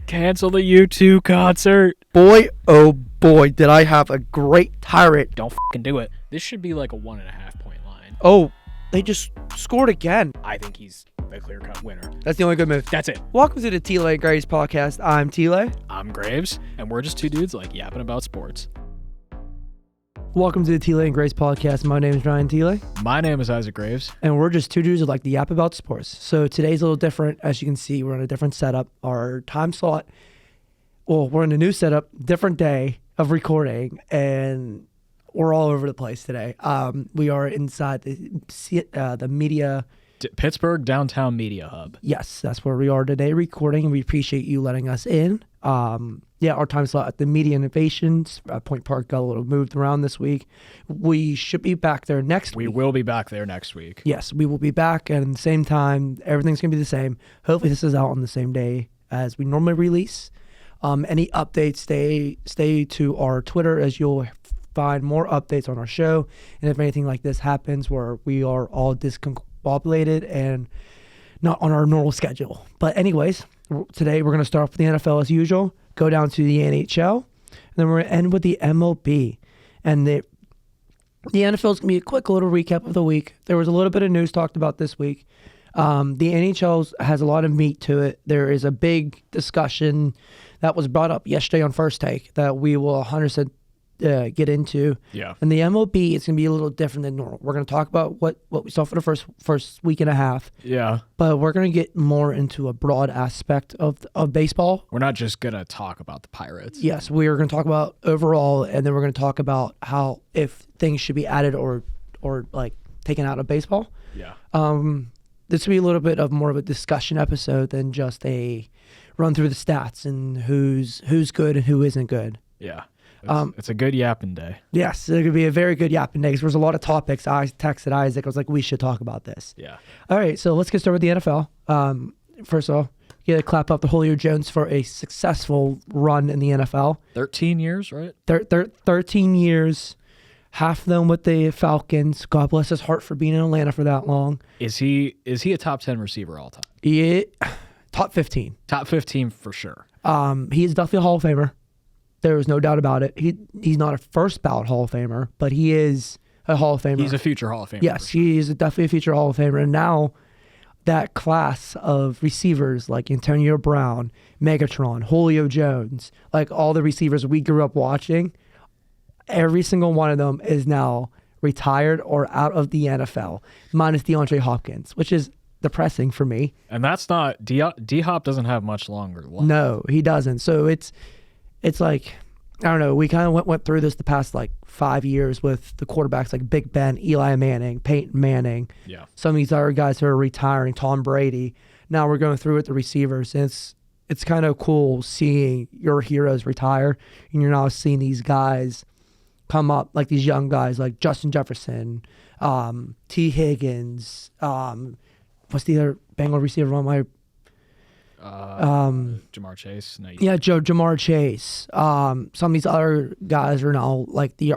Cancel the U2 concert. Boy, oh boy, did I have a great tirade. Don't fucking do it. This should be like a 1.5 point line. Oh, they just scored again. I think he's the clear-cut winner. That's the only good move. That's it. Welcome to the Thielet and Graves podcast. I'm Thielet. I'm Graves, and we're just two dudes like yapping about sports. Welcome to the Thielet and Graves podcast. My name is Ryan Thielet. My name is Isaac Graves. And we're just two dudes who like to yap about sports. So today's a little different. As you can see, we're in a different setup. Our time slot, well, we're in a new setup, different day of recording, and we're all over the place today. We are inside the media... Pittsburgh Downtown Media Hub. Yes, that's where we are today recording, and we appreciate you letting us in. Our time slot at the Media Innovations. Point Park got a little moved around this week. We should be back there next week. We will be back there next week. Yes, we will be back, and at the same time, everything's going to be the same. Hopefully this is out on the same day as we normally release. Any updates, stay to our Twitter, as you'll find more updates on our show. And if anything like this happens where we are all discombobulated and not on our normal schedule. But anyways, today we're going to start off with the NFL as usual, go down to the NHL, and then we're going to end with the MLB. And the NFL is going to be a quick little recap of the week. There was a little bit of news talked about this week. The NHL has a lot of meat to it. There is a big discussion that was brought up yesterday on First Take that we will 100% get into. Yeah. And the MLB is going to be a little different than normal. We're going to talk about what we saw for the first week and a half. Yeah. But we're going to get more into a broad aspect of baseball. We're not just going to talk about the Pirates. Yes, we are going to talk about overall, and then we're going to talk about how if things should be added or like taken out of baseball. Yeah. This will be a little bit of more of a discussion episode than just a run through the stats and who's good and who isn't good. Yeah. It's a good yapping day. Yes, it's going to be a very good yapping day because there's a lot of topics. I texted Isaac. I was like, we should talk about this. Yeah. All right, so let's get started with the NFL. First of all, you got to clap up to Julio Jones for a successful run in the NFL. 13 years, right? 13 years, half of them with the Falcons. God bless his heart for being in Atlanta for that long. Is he a top 10 receiver all time? Yeah, top 15. Top 15 for sure. He is definitely a Hall of Famer. There is no doubt about it. He's not a first ballot Hall of Famer, but he is a Hall of Famer. He's a future Hall of Famer. Yes, he is definitely a future Hall of Famer. And now that class of receivers like Antonio Brown, Megatron, Julio Jones, like all the receivers we grew up watching, every single one of them is now retired or out of the NFL, minus DeAndre Hopkins, which is depressing for me. And that's not D-Hop doesn't have much longer left. No, he doesn't. So it's like, I don't know, we kind of went through this the past like 5 years with the quarterbacks like Big Ben, Eli Manning, Peyton Manning. Yeah. Some of these other guys who are retiring, Tom Brady. Now we're going through with the receivers. And it's kind of cool seeing your heroes retire, and you're now seeing these guys come up, like these young guys like Justin Jefferson, T. Higgins, what's the other Bengal receiver on my... Jamar Chase. No, Jamar Chase. Some of these other guys are now like the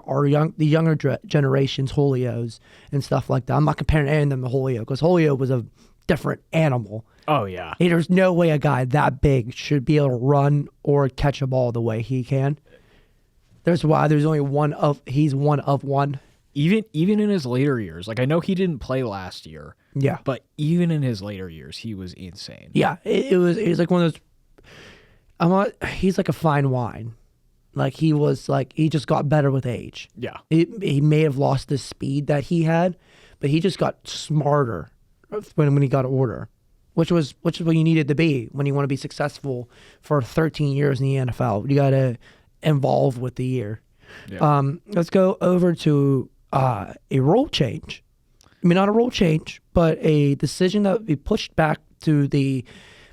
younger generations, Julio's and stuff like that. I'm not comparing any of them to Julio because Julio was a different animal. Oh yeah. There's no way a guy that big should be able to run or catch a ball the way he can. There's only he's one of one. Even in his later years, like I know he didn't play last year. Yeah. But even in his later years, he was insane. Yeah, it was like one of those. He's like a fine wine. Like he just got better with age. Yeah. He may have lost the speed that he had, but he just got smarter when he got older, which is what you needed to be when you want to be successful for 13 years in the NFL. You got to evolve with the year. Yeah. Let's go over to a rule change. I mean, not a rule change, but a decision that would be pushed back to the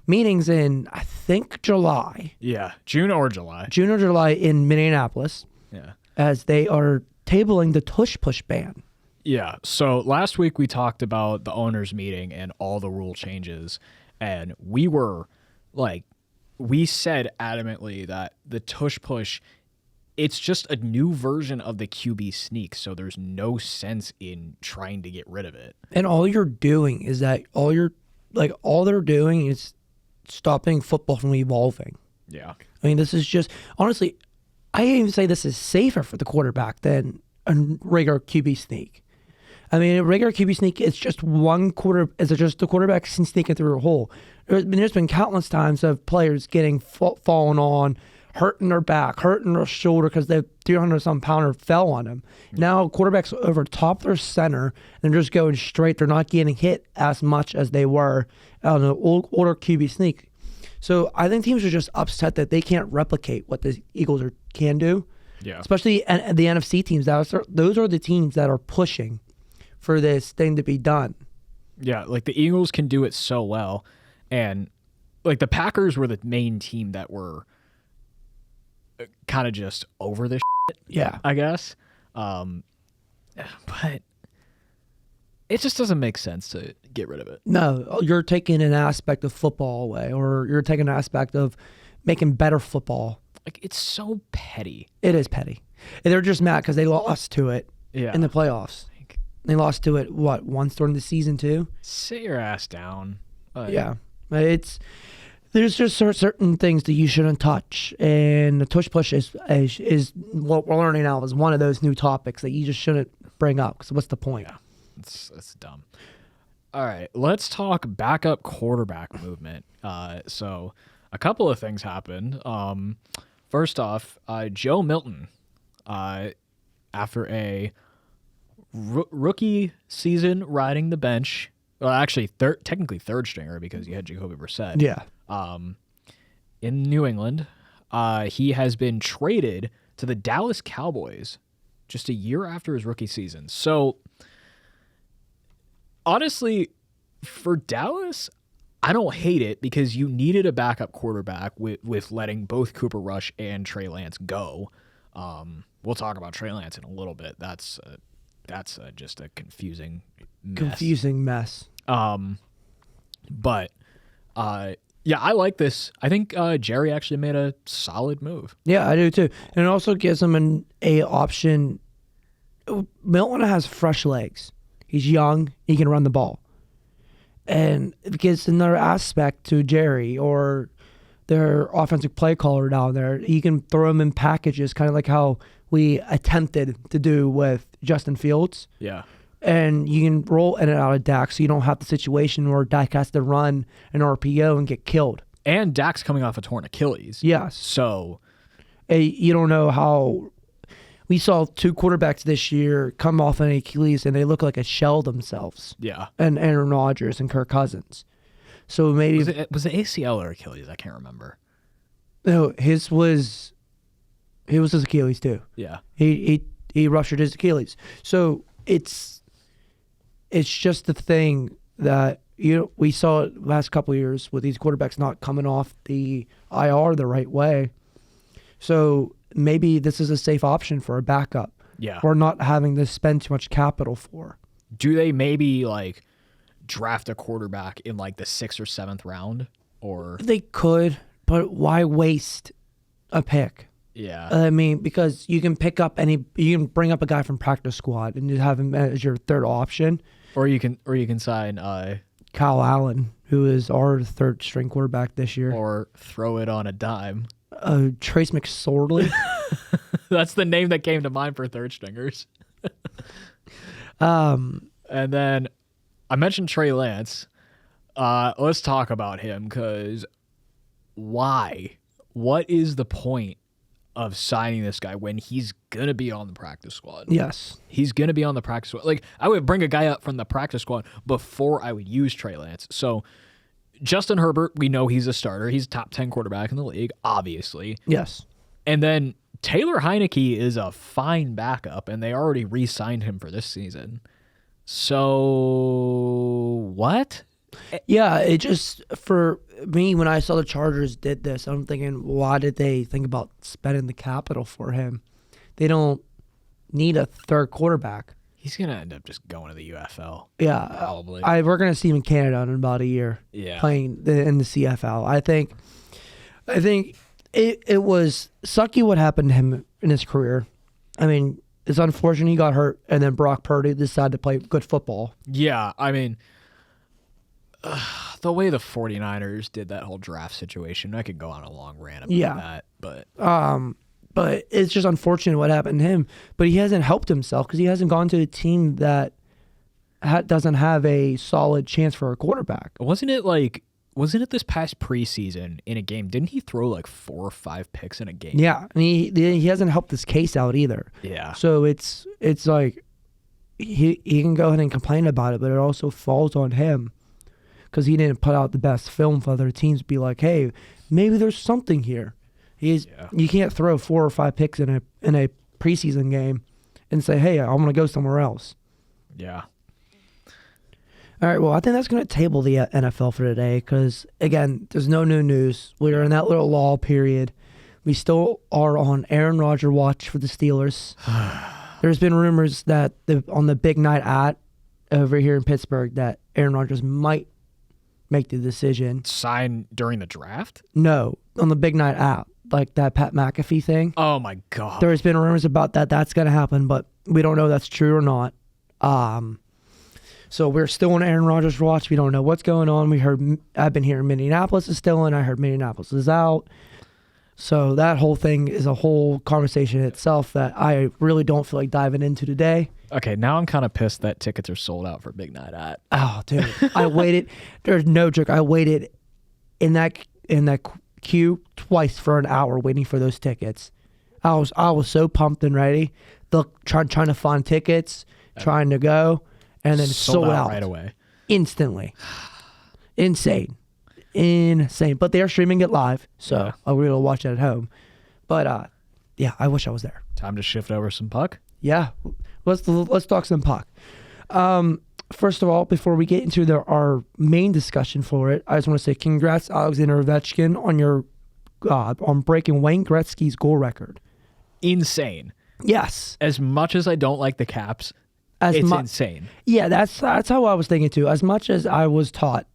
meetings in, I think, July. Yeah, June or July In Minneapolis. Yeah. As they are tabling the tush push ban. Yeah, so last week we talked about the owners meeting and all the rule changes, and we said adamantly that the tush push, it's just a new version of the QB sneak, so there's no sense in trying to get rid of it. And all you're doing is all they're doing is stopping football from evolving. Yeah. I mean, this is just honestly, I can't even say this is safer for the quarterback than a regular QB sneak. I mean, a regular QB sneak is just just the quarterback sneaking through a hole. There's been countless times of players getting fallen on, hurting their back, hurting their shoulder because the 300-some pounder fell on them. Now quarterbacks over top their center and they're just going straight. They're not getting hit as much as they were on an older QB sneak. So I think teams are just upset that they can't replicate what the Eagles can do. Yeah. Especially the NFC teams. Those are the teams that are pushing for this thing to be done. Yeah, like the Eagles can do it so well. And like the Packers were the main team that were kind of just over this shit, Yeah. I guess. But it just doesn't make sense to get rid of it. No, you're taking an aspect of football away, or you're taking an aspect of making better football. Like, it's so petty. It is petty. And they're just mad because they lost to it in the playoffs. They lost to it, once during the season too? Sit your ass down. Yeah. There's just certain things that you shouldn't touch. And the tush push is what we're learning now is one of those new topics that you just shouldn't bring up. Because what's the point? Yeah, it's dumb. All right, let's talk backup quarterback movement. So a couple of things happened. First off, Joe Milton, after a rookie season riding the bench, well, actually technically third stringer because you had Jacoby Brissett. Yeah. In New England, he has been traded to the Dallas Cowboys just a year after his rookie season. So honestly, for Dallas, I don't hate it because you needed a backup quarterback with letting both Cooper Rush and Trey Lance go. We'll talk about Trey Lance in a little bit. That's just a confusing mess. But yeah, I like this. I think Jerry actually made a solid move. Yeah, I do too. And it also gives him an option. Milton has fresh legs. He's young. He can run the ball. And it gives another aspect to Jerry or their offensive play caller down there. He can throw him in packages, kind of like how we attempted to do with Justin Fields. Yeah. And you can roll in and out of Dak so you don't have the situation where Dak has to run an RPO and get killed. And Dak's coming off a torn Achilles. Yes. So you don't know how... We saw two quarterbacks this year come off an Achilles and they look like a shell themselves. Yeah. And Aaron Rodgers and Kirk Cousins. So maybe... Was it ACL or Achilles? I can't remember. No, his was his Achilles too. Yeah. He ruptured his Achilles. So it's just the thing that we saw the last couple of years with these quarterbacks not coming off the IR the right way. So maybe this is a safe option for a backup. Yeah. Or not having to spend too much capital for. Do they maybe like draft a quarterback in like the 6th or 7th round? Or They could, but why waste a pick? yeah. I mean, because you can you can bring up a guy from practice squad and just have him as your third option. Or you can sign Kyle Allen, who is our third string quarterback this year. or throw it on a dime. Trace McSorley. That's the name that came to mind for third stringers. And then I mentioned Trey Lance. Let's talk about him because why? What is the point of signing this guy when he's going to be on the practice squad? Yes. He's going to be on the practice squad. Like, I would bring a guy up from the practice squad before I would use Trey Lance. So Justin Herbert, we know he's a starter. He's a top 10 quarterback in the league, obviously. Yes. And then Taylor Heineke is a fine backup, and they already re-signed him for this season. So what? Yeah, it just, for me, when I saw the Chargers did this, I'm thinking, why did they think about spending the capital for him? They don't need a third quarterback. He's going to end up just going to the UFL. Yeah. Probably. We're going to see him in Canada in about a year. Yeah. Playing in the CFL. I think it was sucky what happened to him in his career. I mean, it's unfortunate he got hurt, and then Brock Purdy decided to play good football. Yeah, I mean, the way the 49ers did that whole draft situation, I could go on a long rant about that. But it's just unfortunate what happened to him. But he hasn't helped himself because he hasn't gone to a team that doesn't have a solid chance for a quarterback. Wasn't it this past preseason in a game? Didn't he throw like 4 or 5 picks in a game? Yeah, and he hasn't helped his case out either. Yeah. So it's like he can go ahead and complain about it, but it also falls on him because he didn't put out the best film for other teams to be like, hey, maybe there's something here. You can't throw 4 or 5 picks in a preseason game and say, hey, I'm going to go somewhere else. Yeah. All right, well, I think that's going to table the NFL for today because, again, there's no new news. We're in that little lull period. We still are on Aaron Rodgers watch for the Steelers. There's been rumors that on the big night over here in Pittsburgh that Aaron Rodgers might make the decision. Sign during the draft? No, on the big night out, like that Pat McAfee thing. Oh, my God. There's been rumors about that. That's going to happen, but we don't know if that's true or not. So we're still on Aaron Rodgers watch. We don't know what's going on. I've been hearing Minneapolis is still in. I heard Minneapolis is out. So that whole thing is a whole conversation in itself that I really don't feel like diving into today. Okay, now I'm kind of pissed that tickets are sold out for Big Night At. Oh, dude. I waited. There's no joke. I waited in that queue twice for an hour waiting for those tickets. I was so pumped and ready. Trying to find tickets, trying to go, and then sold out right away. Instantly. Insane. But they are streaming it live, so we're going to watch it at home. But, yeah, I wish I was there. Time to shift over some puck? Yeah. Let's talk some puck. First of all, before we get into our main discussion for it, I just want to say congrats, Alexander Ovechkin, on breaking Wayne Gretzky's goal record. Insane. Yes. As much as I don't like the Caps, it's insane. Yeah, that's how I was thinking too. As much as I was taught,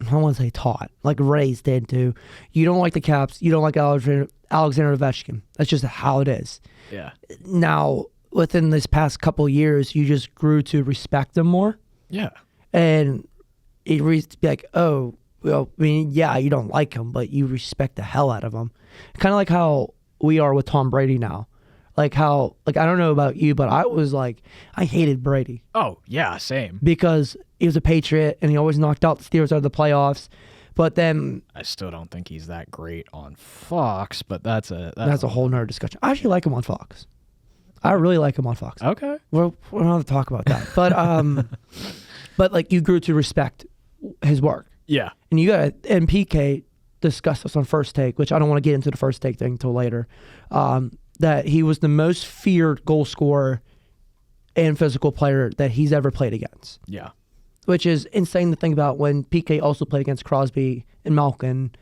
I don't want to say taught, like raised into, you don't like the Caps, you don't like Alexander Ovechkin. That's just how it is. Yeah. Now, within this past couple of years, you just grew to respect him more. Yeah. And it be like, oh, well, I mean, yeah, you don't like him, but you respect the hell out of him. Kind of like how we are with Tom Brady now. I don't know about you, but I hated Brady. Oh, yeah, same. Because he was a Patriot and he always knocked out the Steelers out of the playoffs. But then I still don't think he's that great on Fox, but that's a whole nother discussion. I actually like him on Fox. I really like him on Fox. Okay. We're not going to talk about that. But but you grew to respect his work. Yeah. And and PK discussed this on First Take, which I don't want to get into the First Take thing until later. That he was the most feared goal scorer and physical player that he's ever played against. Yeah. Which is insane to think about when PK also played against Crosby and Malkin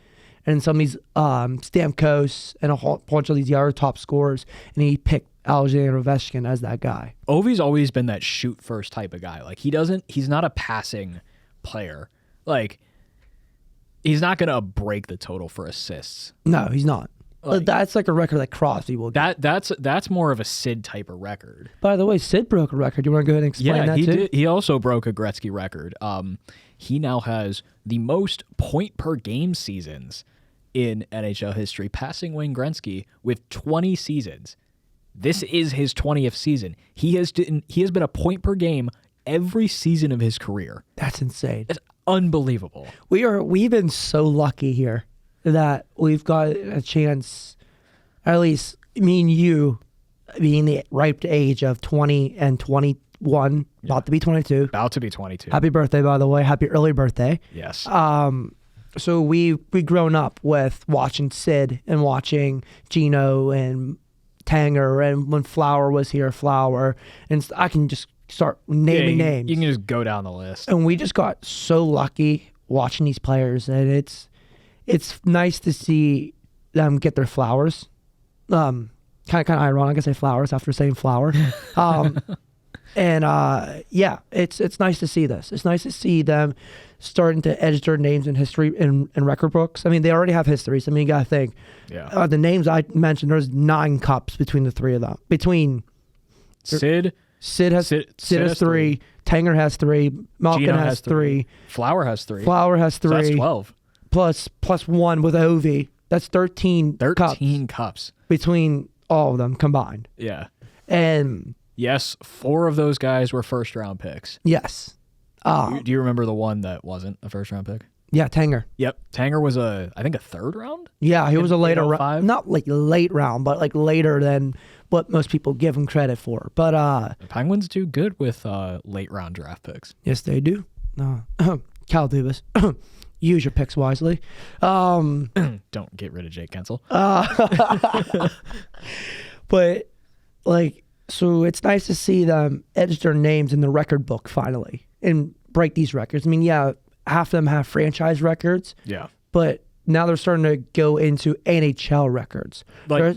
and some of these Stamkos and a whole bunch of these other top scorers, and he picked Alexander Ovechkin as that guy. Ovi's always been that shoot first type of guy. He's not a passing player. He's not going to break the total for assists. No, he's not. That's like a record that Crosby will get. That's more of a Sid type of record. By the way, Sid broke a record. You want to go ahead and explain that too? Yeah, he did. He also broke a Gretzky record. He now has the most point per game seasons in NHL history, passing Wayne Gretzky with 20 seasons. This is his 20th season. He has been a point per game every season of his career. That's insane. It's unbelievable. We've been so lucky here that we've got a chance, at least me and you, being the ripe age of 20 and 21, about to be 22. About to be 22. Happy birthday, by the way. Happy early birthday. Yes. So we've grown up with watching Sid and watching Gino and Tanger, and when Flower was here, Flower, and I can just start naming names. You can just go down the list. And we just got so lucky watching these players, and it's nice to see them get their flowers. Kind of ironic I say flowers after saying flower. It's nice to see this. It's nice to see them starting to edge their names in history in record books. I mean, they already have histories. I mean, you got to think. Yeah. The names I mentioned, there's 9 cups between the three of them. Between Sid, Sid has 3. Tanger has 3. Malkin Gino has 3. Flower has 3. Flower has 3. So that's 12. Plus 1 with Ovi. That's 13 cups between all of them combined. Yeah. And yes, 4 of those guys were first-round picks. yes. Do you remember the one that wasn't a first-round pick? Yeah, Tanger. Yep. Tanger was I think a 3rd round? Yeah, he was a later round. 5? Not like late round, but like later than what most people give him credit for. But the Penguins do good with late-round draft picks. yes, they do. Cal Dubas. Use your picks wisely. Don't get rid of Jake Gensel. But like, so it's nice to see them edge their names in the record book finally and break these records. I mean, yeah, half of them have franchise records. Yeah. But now they're starting to go into NHL records. Like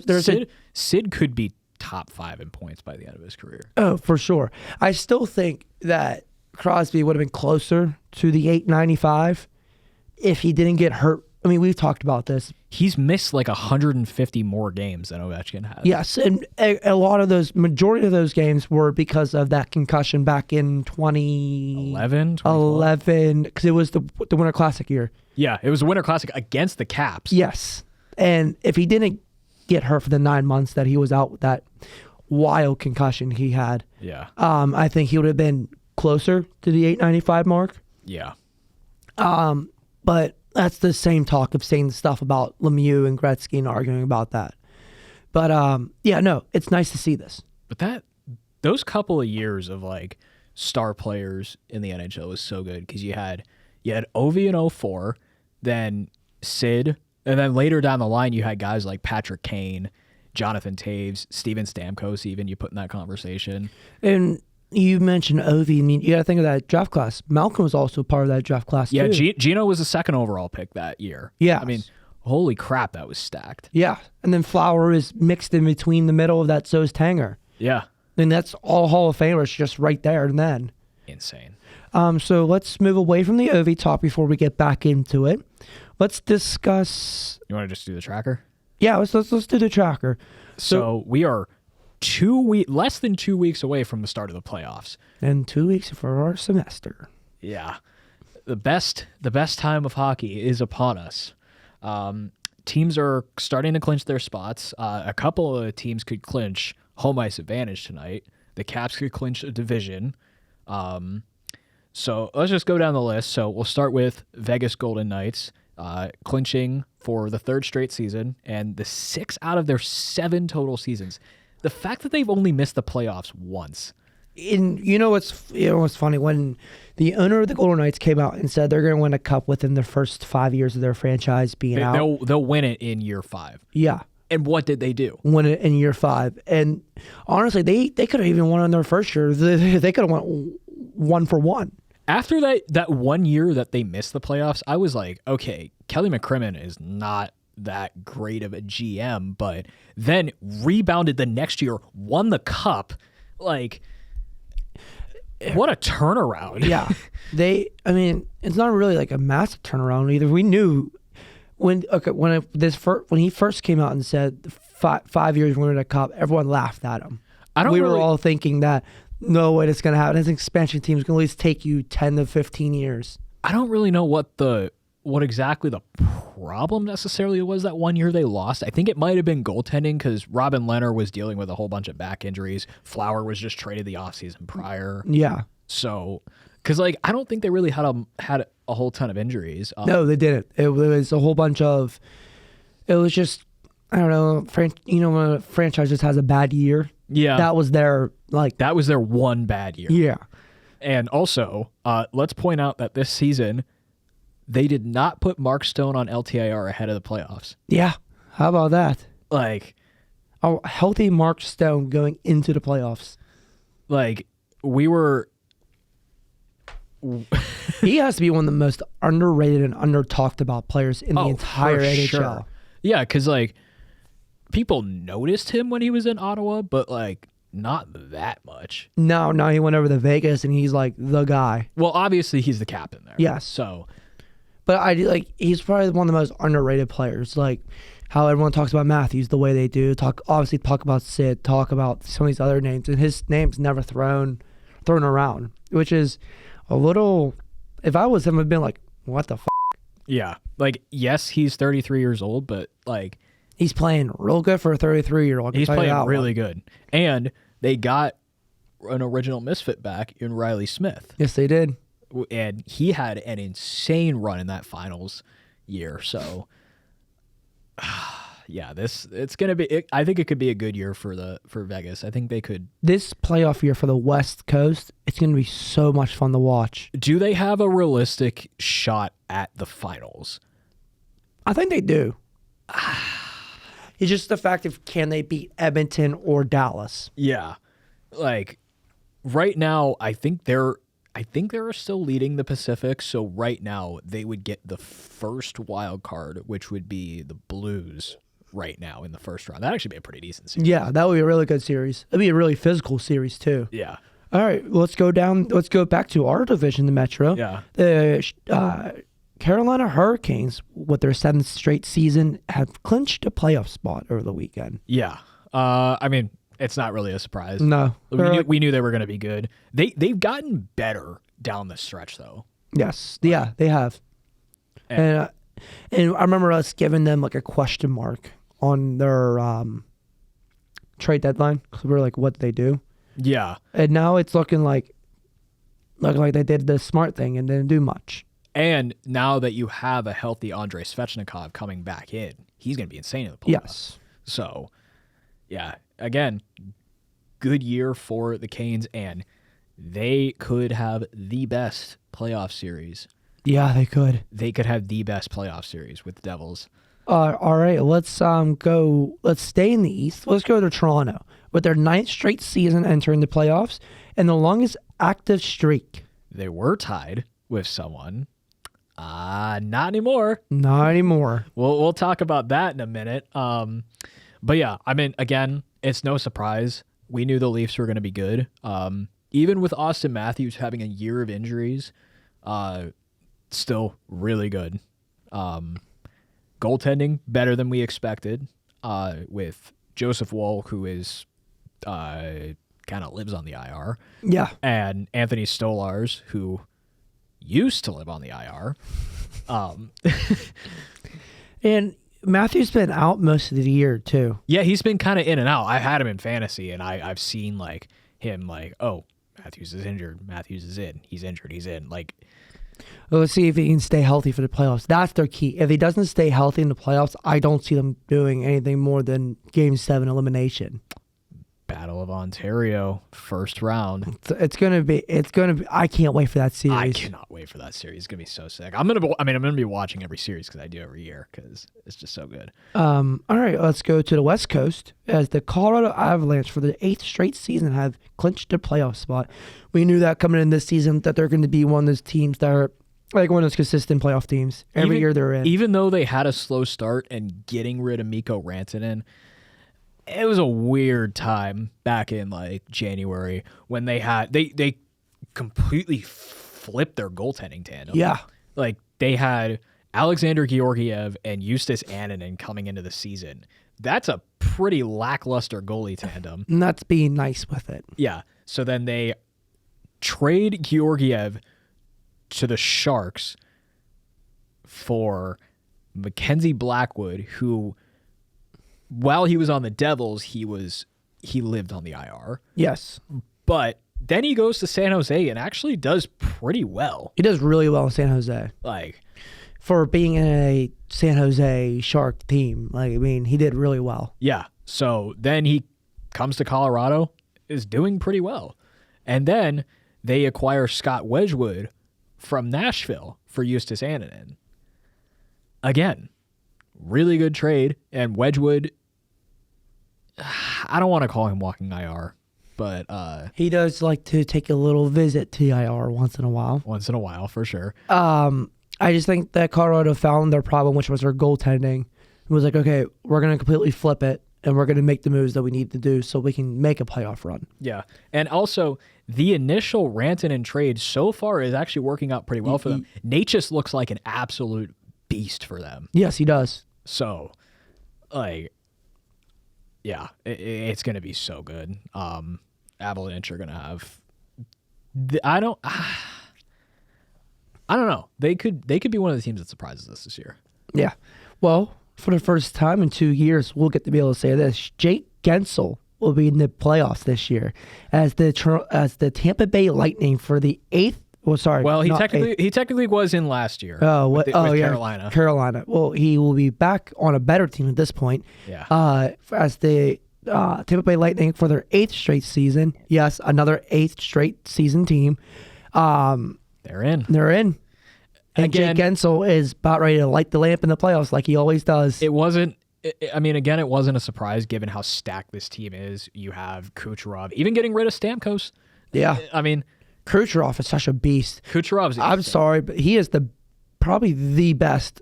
Sid could be top 5 in points by the end of his career. Oh, for sure. I still think that Crosby would have been closer to the 895 if he didn't get hurt. I mean, we've talked about this. He's missed like 150 more games than Ovechkin has. Yes, and a lot of those, majority of those games were because of that concussion back in 2011, because it was the Winter Classic year. Yeah, it was the Winter Classic against the Caps. Yes, and if he didn't get hurt for the 9 months that he was out with that wild concussion he had, yeah, I think he would have been closer to the 895 mark. Yeah. But that's the same talk of saying the stuff about Lemieux and Gretzky and arguing about that. But yeah, no, it's nice to see this. But those couple of years of like star players in the NHL was so good because you had Ovi in 04, then Sid, and then later down the line you had guys like Patrick Kane, Jonathan Taves, Steven Stamkos, even you put in that conversation. And you mentioned Ovi. I mean, you got to think of that draft class. Malcolm was also part of that draft class, yeah, too. Gino was the 2nd overall pick that year. Yeah. I mean, holy crap, that was stacked. Yeah. And then Flower is mixed in between the middle of that, so is Tanger. Yeah. And that's all Hall of Famers just right there and then. Insane. So let's move away from the Ovi talk before we get back into it. Let's discuss... You want to just do the tracker? Yeah, let's do the tracker. So we are less than 2 weeks away from the start of the playoffs. And 2 weeks for our semester. Yeah. The best time of hockey is upon us. Teams are starting to clinch their spots. A couple of teams could clinch home ice advantage tonight. The Caps could clinch a division. So let's just go down the list. So we'll start with Vegas Golden Knights, clinching for the 3rd straight season and the 6 out of their 7 total seasons. The fact that they've only missed the playoffs once. And you know what's funny? When the owner of the Golden Knights came out and said they're going to win a cup within the first 5 years of their franchise being out. They'll win it in year 5. Yeah. And what did they do? Win it in year 5. And honestly, they could have even won in their first year. They could have won 1 for 1. After that 1 year that they missed the playoffs, I was like, okay, Kelly McCrimmon is not that great of a GM, but then rebounded the next year, won the cup. Like, what a turnaround. Yeah. I mean, it's not really like a massive turnaround either. We knew when he first came out and said 5 years winning a cup, everyone laughed at him. We were all thinking that no way it's going to happen. This expansion team is going to at least take you 10 to 15 years. I don't really know what exactly the problem necessarily was that 1 year they lost. I think it might have been goaltending because Robin Lehner was dealing with a whole bunch of back injuries. Flower was just traded the offseason prior. Yeah. So, because like I don't think they really had a whole ton of injuries. No, they didn't. It was a whole bunch of. It was just I don't know. When a franchise just has a bad year. Yeah. That was their one bad year. Yeah. And also, let's point out that this season, they did not put Mark Stone on LTIR ahead of the playoffs. Yeah. How about that? Like, a healthy Mark Stone going into the playoffs. Like, we were... He has to be one of the most underrated and under-talked about players in the entire NHL. Sure. Yeah, because, like, people noticed him when he was in Ottawa, but, like, not that much. No, he went over to Vegas, and he's, like, the guy. Well, obviously, he's the captain there. Yes. So... But he's probably one of the most underrated players. Like, how everyone talks about Matthews the way they do. Obviously talk about Sid, talk about some of these other names, and his name's never thrown around, which is a little. If I was him, I'd been like, what the f? Yeah. Like, yes, he's 33 years old, but like he's playing real good for a 33-year-old. He's playing really good. And they got an original Misfit back in Riley Smith. Yes, they did. And he had an insane run in that finals year. So, yeah, it's going to be. I think it could be a good year for Vegas. I think they could. This playoff year for the West Coast, it's going to be so much fun to watch. Do they have a realistic shot at the finals? I think they do. It's just the fact of can they beat Edmonton or Dallas? Yeah, like right now, I think they're still leading the Pacific. So right now, they would get the first wild card, which would be the Blues. Right now in the first round, that'd actually be a pretty decent series. Yeah, that would be a really good series. It'd be a really physical series too. Yeah. All right, let's go back to our division, the Metro. Yeah. The Carolina Hurricanes, with their 7th straight season, have clinched a playoff spot over the weekend. Yeah. I mean, it's not really a surprise. No. We knew they were going to be good. They've gotten better down the stretch, though. Yes. Yeah, they have. And I remember us giving them like a question mark on their trade deadline. So we were like, what did they do? Yeah. And now it's looking like they did the smart thing and didn't do much. And now that you have a healthy Andrei Svechnikov coming back in, he's going to be insane in the playoffs. Yes. So, yeah, again, good year for the Canes, and they could have the best playoff series. Yeah, they could. They could have the best playoff series with the Devils. All right, let's stay in the East. Let's go to Toronto with their 9th straight season entering the playoffs and the longest active streak. They were tied with someone. Not anymore. Not anymore. We'll talk about that in a minute. But yeah, I mean, again, it's no surprise. We knew the Leafs were going to be good. Even with Austin Matthews having a year of injuries, still really good. Goaltending better than we expected. With Joseph Woll, who is kind of lives on the IR. Yeah. And Anthony Stolarz, who used to live on the IR. And Matthew's been out most of the year too. Yeah, he's been kind of in and out. I had him in fantasy, and I've seen like him like, oh, Matthews is injured. Matthews is in. He's injured. He's in. Like, well, let's see if he can stay healthy for the playoffs. That's their key. If he doesn't stay healthy in the playoffs, I don't see them doing anything more than Game 7 elimination. Battle of Ontario, first round. It's gonna be. I can't wait for that series. I cannot wait for that series. It's gonna be so sick. I'm gonna be watching every series because I do every year because it's just so good. All right, let's go to the West Coast as the Colorado Avalanche for the 8th straight season have clinched a playoff spot. We knew that coming in this season that they're going to be one of those teams that are like one of those consistent playoff teams every year they're in. Even though they had a slow start and getting rid of Mikko Rantanen, it was a weird time back in like January when they completely flipped their goaltending tandem. Yeah. Like they had Alexander Georgiev and Justus Annunen coming into the season. That's a pretty lackluster goalie tandem. And that's being nice with it. Yeah. So then they trade Georgiev to the Sharks for Mackenzie Blackwood, who, while he was on the Devils, he lived on the IR. Yes. But then he goes to San Jose and actually does pretty well. He does really well in San Jose. Like, for being in a San Jose Shark team, like, I mean, he did really well. Yeah. So then he comes to Colorado, is doing pretty well. And then they acquire Scott Wedgwood from Nashville for Justus Annunen. Again, really good trade. And Wedgwood, I don't want to call him walking IR, but he does like to take a little visit to IR once in a while. Once in a while, for sure. I just think that Colorado found their problem, which was their goaltending. It was like, okay, we're going to completely flip it, and we're going to make the moves that we need to do so we can make a playoff run. Yeah. And also, the initial Rantanen trade so far is actually working out pretty well for them. Natchez looks like an absolute beast for them. Yes, he does. So, like, yeah, it's going to be so good. Avalanche are going to have. I don't know. They could be one of the teams that surprises us this year. Yeah. Well, for the first time in 2 years, we'll get to be able to say this: Jake Gensel will be in the playoffs this year as the Tampa Bay Lightning for the eighth. Well, sorry. Well, he technically was in last year. Oh, with yeah, Carolina. Carolina. Well, he will be back on a better team at this point. Yeah. As the Tampa Bay Lightning for their 8th straight season. Yes, another 8th straight season team. They're in. And Again, Jake Gensel is about ready to light the lamp in the playoffs like he always does. It wasn't. I mean, again, it wasn't a surprise given how stacked this team is. You have Kucherov, even getting rid of Stamkos. Yeah. I mean, Kucherov is such a beast. Kucherov's. I'm sorry, but he is probably the best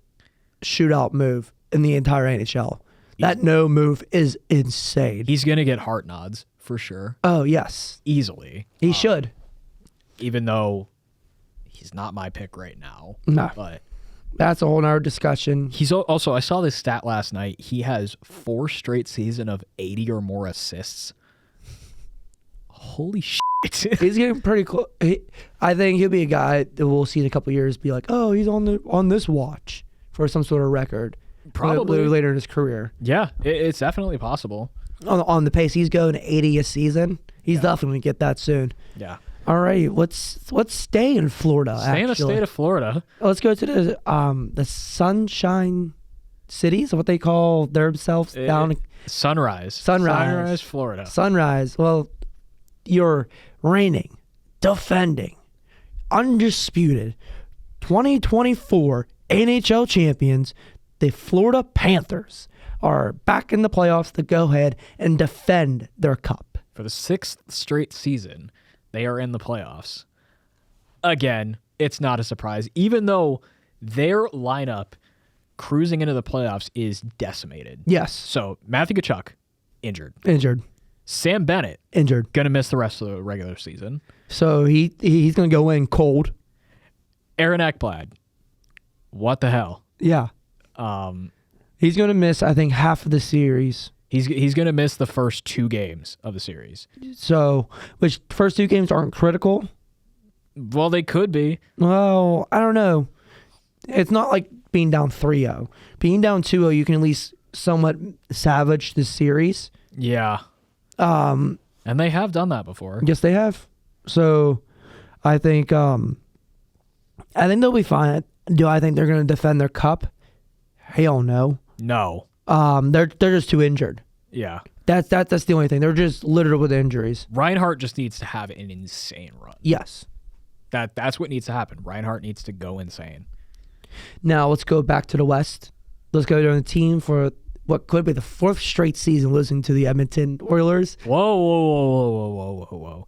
shootout move in the entire NHL. That no move is insane. He's going to get Hart nods for sure. Oh, yes. Easily. He should. Even though he's not my pick right now. No. But that's a whole nother discussion. He's also, I saw this stat last night. He has 4 straight seasons of 80 or more assists. Holy shit. He's getting pretty close. I think he'll be a guy that we'll see in a couple of years be like, oh, he's on this watch for some sort of record. Probably later in his career. Yeah, it's definitely possible. On the pace he's going 80 a season, he's definitely going to get that soon. Yeah. All right, let's stay in Florida. Stay in the state of Florida. Let's go to the Sunshine Cities, what they call themselves down. Sunrise, Florida. Sunrise. Well, you're reigning, defending, undisputed 2024 NHL champions, the Florida Panthers, are back in the playoffs to go ahead and defend their cup. For the 6th straight season, they are in the playoffs. Again, it's not a surprise, even though their lineup cruising into the playoffs is decimated. Yes. So Matthew Tkachuk, injured. Sam Bennett, injured. Going to miss the rest of the regular season. So he's going to go in cold. Aaron Ekblad, what the hell? Yeah. He's going to miss, I think, half of the series. He's going to miss the first 2 games of the series. So, which first 2 games aren't critical? Well, they could be. Well, I don't know. It's not like being down 3-0. Being down 2-0, you can at least somewhat savage the series. Yeah. And they have done that before. Yes, they have. So, I think they'll be fine. Do I think they're going to defend their cup? Hell no. No. They're just too injured. Yeah. That's the only thing. They're just littered with injuries. Reinhart just needs to have an insane run. Yes. That's what needs to happen. Reinhart needs to go insane. Now let's go back to the West. Let's go to the team for what could be the 4th straight season losing to the Edmonton Oilers. Whoa.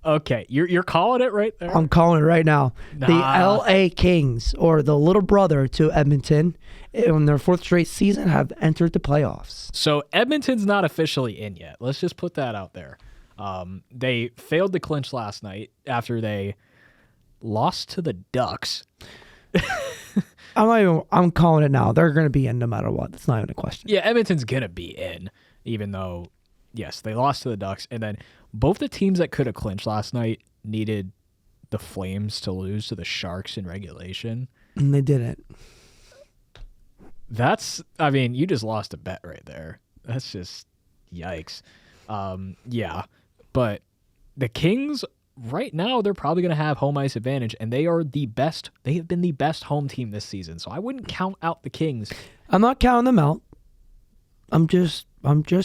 Okay, you're calling it right there? I'm calling it right now. Nah. The LA Kings, or the little brother to Edmonton, in their 4th straight season, have entered the playoffs. So Edmonton's not officially in yet. Let's just put that out there. They failed to clinch last night after they lost to the Ducks. I'm calling it now. They're going to be in no matter what. It's not even a question. Yeah, Edmonton's going to be in, even though, yes, they lost to the Ducks. And then both the teams that could have clinched last night needed the Flames to lose to the Sharks in regulation. And they didn't. You just lost a bet right there. That's just yikes. Yeah, but the Kings right now, they're probably going to have home ice advantage, and they are the best. They have been the best home team this season, so I wouldn't count out the Kings. I'm not counting them out. I'm just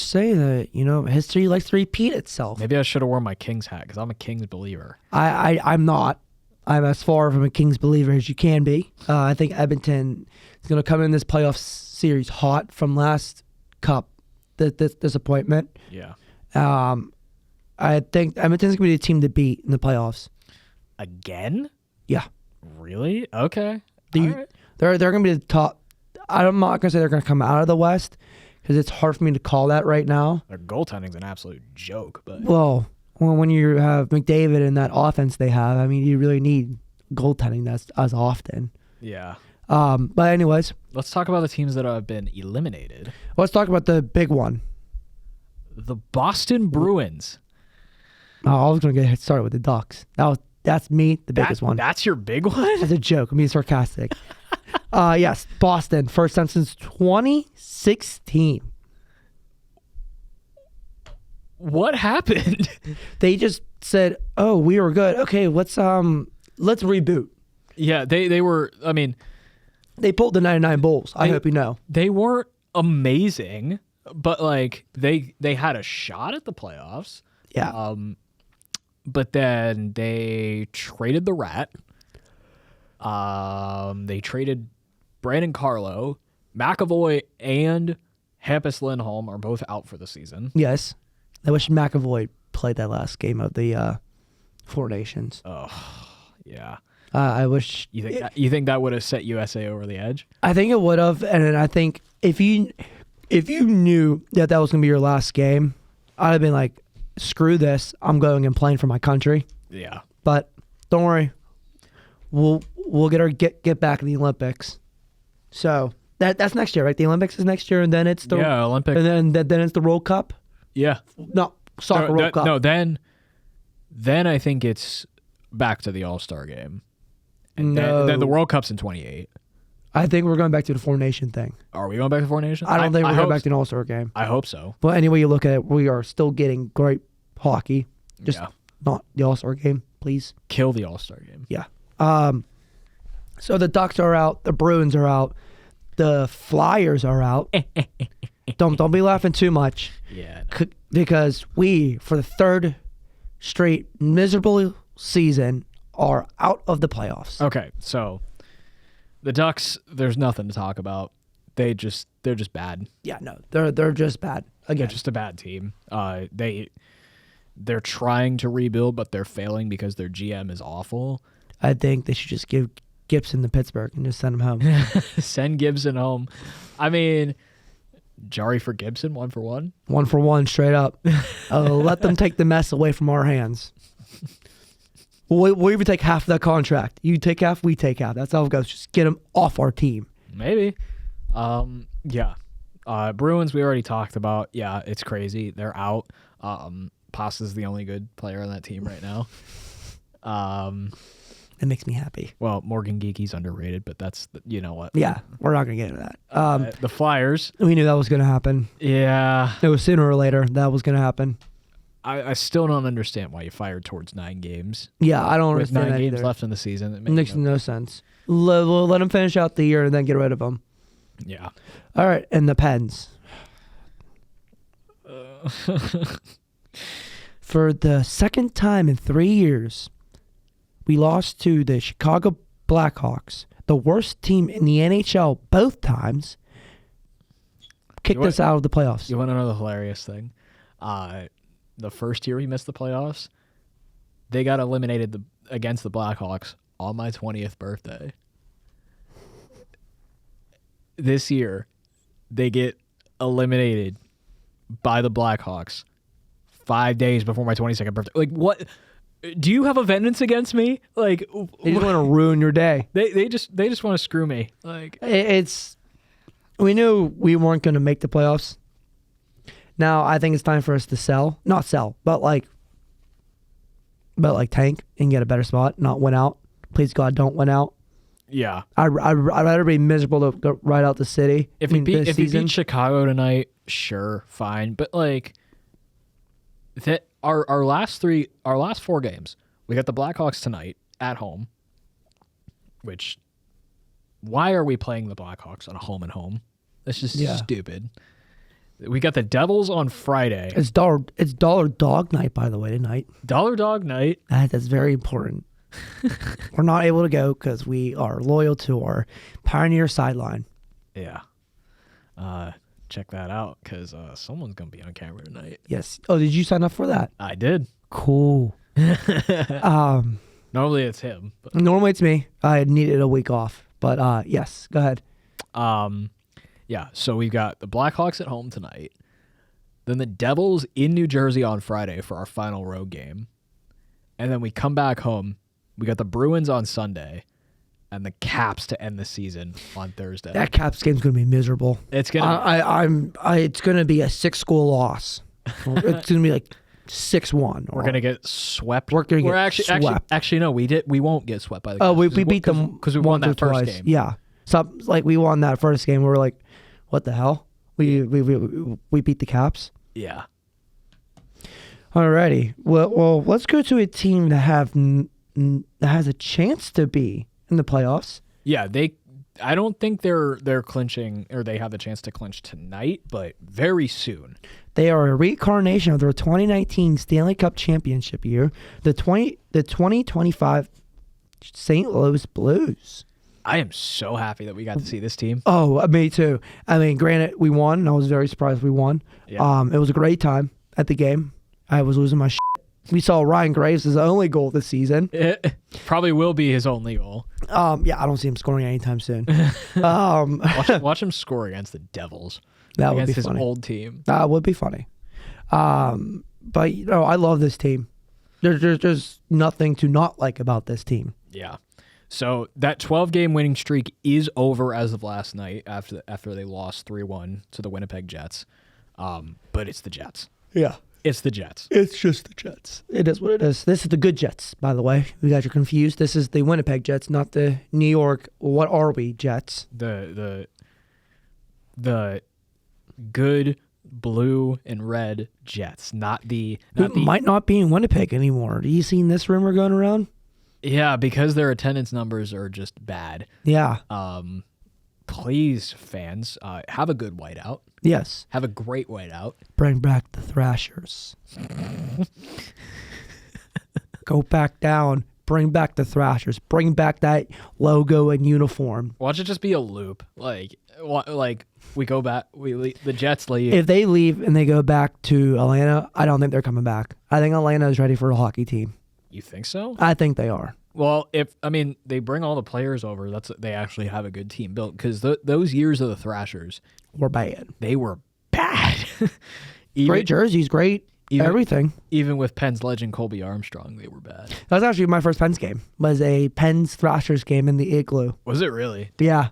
saying that, history likes to repeat itself. Maybe I should have worn my Kings hat because I'm a Kings believer. I'm not. I'm as far from a Kings believer as you can be. I think Edmonton is going to come in this playoff series hot from last Cup disappointment. Yeah. I think Edmonton's going to be the team to beat in the playoffs. Again? Yeah. Really? Okay. All right. They're going to be the top. I'm not going to say they're going to come out of the West because it's hard for me to call that right now. Their goaltending's an absolute joke. But Well, when you have McDavid and that offense they have, you really need goaltending that's as often. Yeah. But anyways, Let's talk about the teams that have been eliminated. let's talk about the big one. The Boston Bruins. Oh, I was going to get started with the Ducks. That's me, the biggest one. That's your big one? As a joke. I'm being sarcastic. Yes, Boston. First time since 2016. What happened? They just said, "Oh, we were good. Okay, let's reboot." Yeah, they were. I mean, They pulled the 99 Bulls. I hope you know. they weren't amazing, but like they had a shot at the playoffs. Yeah. But then they traded the Rat. They traded Brandon Carlo, McAvoy, and Hampus Lindholm are both out for the season. Yes. I wish McAvoy played that last game of the Four Nations. Oh, yeah. I wish. You think that would have set USA over the edge? I think it would have, and I think if you knew that was gonna be your last game, I'd have been like, "Screw this! I'm going and playing for my country." Yeah. But don't worry, we'll get back in the Olympics. So that's next year, right? The Olympics is next year, and then it's the Olympics. and then it's the World Cup. Yeah. No, soccer World Cup. No, then I think it's back to the All-Star game. And then the World Cup's in 28. I think we're going back to the Four Nation thing. Are we going back to Four Nations? I don't think we're going back to an All-Star game. I hope so. But any way you look at it, we are still getting great hockey. Just Yeah. not the All-Star game, please. Kill the All-Star game. Yeah. So the Ducks are out. The Bruins are out. The Flyers are out. Don't be laughing too much. Yeah. Because we, for the third straight miserable season, are out of the playoffs. Okay, so the Ducks, there's nothing to talk about. They're just bad. Yeah, no, they're just bad. They're Again, just a bad team. They're trying to rebuild, but they're failing because their GM is awful. I think they should just give Gibson to Pittsburgh and just send him home. Send Gibson home. I mean, Jari for Gibson, 1 for 1. 1 for 1, straight up. Let them take the mess away from our hands. We'll even take half of that contract. You take half, we take half. That's how it goes. Just get them off our team. Maybe. Yeah. Bruins, we already talked about. Yeah, it's crazy. They're out. Pasta's the only good player on that team right now. It makes me happy. Well, Morgan Geeky's underrated, but that's, you know what. Yeah, we're not going to get into that. The Flyers. We knew that was going to happen. Yeah. It was sooner or later that was going to happen. I still don't understand why you fired towards 9 games. Yeah, I don't With understand 9 that games either. left in the season. It Makes no sense. Let them finish out the year and then get rid of them. Yeah. All right, and the Pens. For the second time in 3 years, we lost to the Chicago Blackhawks, the worst team in the NHL both times. Kicked us out of the playoffs. You want to know the hilarious thing? The first year we missed the playoffs, they got eliminated against the Blackhawks on my 20th birthday. This year, they get eliminated by the Blackhawks 5 days before my 22nd birthday. Like, what? Do you have a vengeance against me? Like, They just want to ruin your day. they just want to screw me. Like, We knew we weren't going to make the playoffs. Now I think it's time for us to not sell, but tank and get a better spot, not win out. Please God, don't win out. yeah. I'd rather be miserable to go right out the city. If we beat Chicago tonight, sure, fine. But like that, our last 4 games, we got the Blackhawks tonight at home. Which, why are we playing the Blackhawks on a home and home? That's just stupid. We got the Devils on Friday. It's dollar dog night, by the way, tonight. Dollar Dog night. That's very important. We're not able to go because we are loyal to our Pioneer sideline. Yeah. Check that out because someone's gonna be on camera tonight. Yes. Oh, did you sign up for that? I did. Cool. Normally it's him. But. Normally it's me. I needed a week off, but yes, go ahead. Yeah, so we've got the Blackhawks at home tonight. Then the Devils in New Jersey on Friday for our final road game. And then we come back home. We got the Bruins on Sunday. and the Caps to end the season on Thursday. That Caps game's gonna be miserable. It's gonna. It's gonna be a 6-goal loss. It's gonna be like 6-1. We're gonna get swept. We're gonna get swept. Actually, no, we won't get swept by the Caps. Oh, we beat them because we won that first game. Yeah, so like we won that first game. We were like, what the hell? We beat the Caps. Yeah. Alrighty. Well, let's go to a team that has a chance to be in the playoffs. Yeah, I don't think they're clinching, or they have the chance to clinch tonight, but very soon. They are a reincarnation of their 2019 Stanley Cup championship year, the 2025 St. Louis Blues. I am so happy that we got to see this team. Oh, me too. I mean, granted, we won, and I was very surprised we won. Yeah. It was a great time at the game. I was losing my shit. We saw Ryan Graves' only goal this season. It probably will be his only goal. Yeah, I don't see him scoring anytime soon. Watch him score against the Devils. That would against be funny. his old team. That would be funny. But I love this team. There's nothing to not like about this team. Yeah. So that 12-game winning streak is over as of last night after they lost 3-1 to the Winnipeg Jets. But it's the Jets. Yeah. It's the Jets. It's just the Jets. It is what it is. This is the good Jets, by the way. You guys are confused. This is the Winnipeg Jets, not the New York, what are we, Jets. The good blue and red Jets, not the might not be in Winnipeg anymore. Have you seen this rumor going around? Yeah, because their attendance numbers are just bad. Yeah. Please, fans, have a good whiteout. Yes. Have a great whiteout. Bring back the Thrashers. Go back down. Bring back the Thrashers. Bring back that logo and uniform. Watch it just be a loop. Like we go back. The Jets leave. If they leave and they go back to Atlanta, I don't think they're coming back. I think Atlanta is ready for a hockey team. You think so? I think they are. Well, they bring all the players over. They actually have a good team built, because those years of the Thrashers were bad. They were bad. Great jerseys, great everything. Even with Penn's legend Colby Armstrong, they were bad. That was actually my first Penn's game. Was a Penn's Thrashers game in the Igloo. Was it really? Yeah.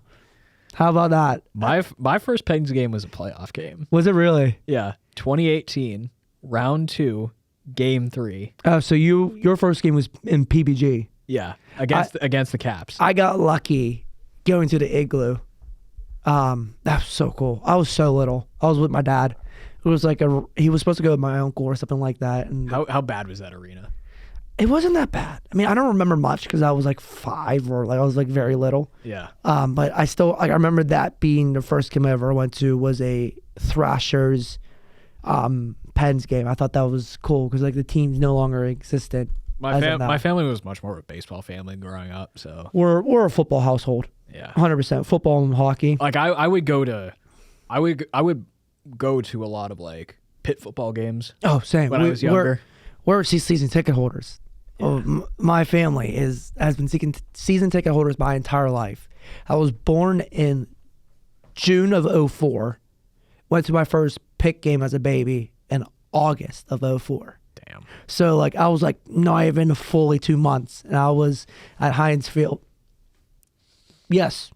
How about that? My first Penn's game was a playoff game. Was it really? Yeah, 2018, round 2, game 3. Oh, so your first game was in PBG. Yeah, against the Caps. I got lucky going to the Igloo. That was so cool. I was so little. I was with my dad. It was like he was supposed to go with my uncle or something like that. And how bad was that arena? It wasn't that bad. I mean, I don't remember much because I was like 5 or I was like very little. Yeah. But I remember that being the first game I ever went to was a Thrashers, Pens game. I thought that was cool because like the team's no longer existent. My family was much more of a baseball family growing up, so we're a football household. Yeah, 100% football and hockey. Like I would go to a lot of like pit football games. Oh, same. When I was younger, we're season ticket holders. Yeah. Oh, my family has been season ticket holders my entire life. I was born in June of 2004. Went to my first pick game as a baby in August of 2004. Damn. So like I was like not even fully 2 months, and I was at Heinz Field. Yes,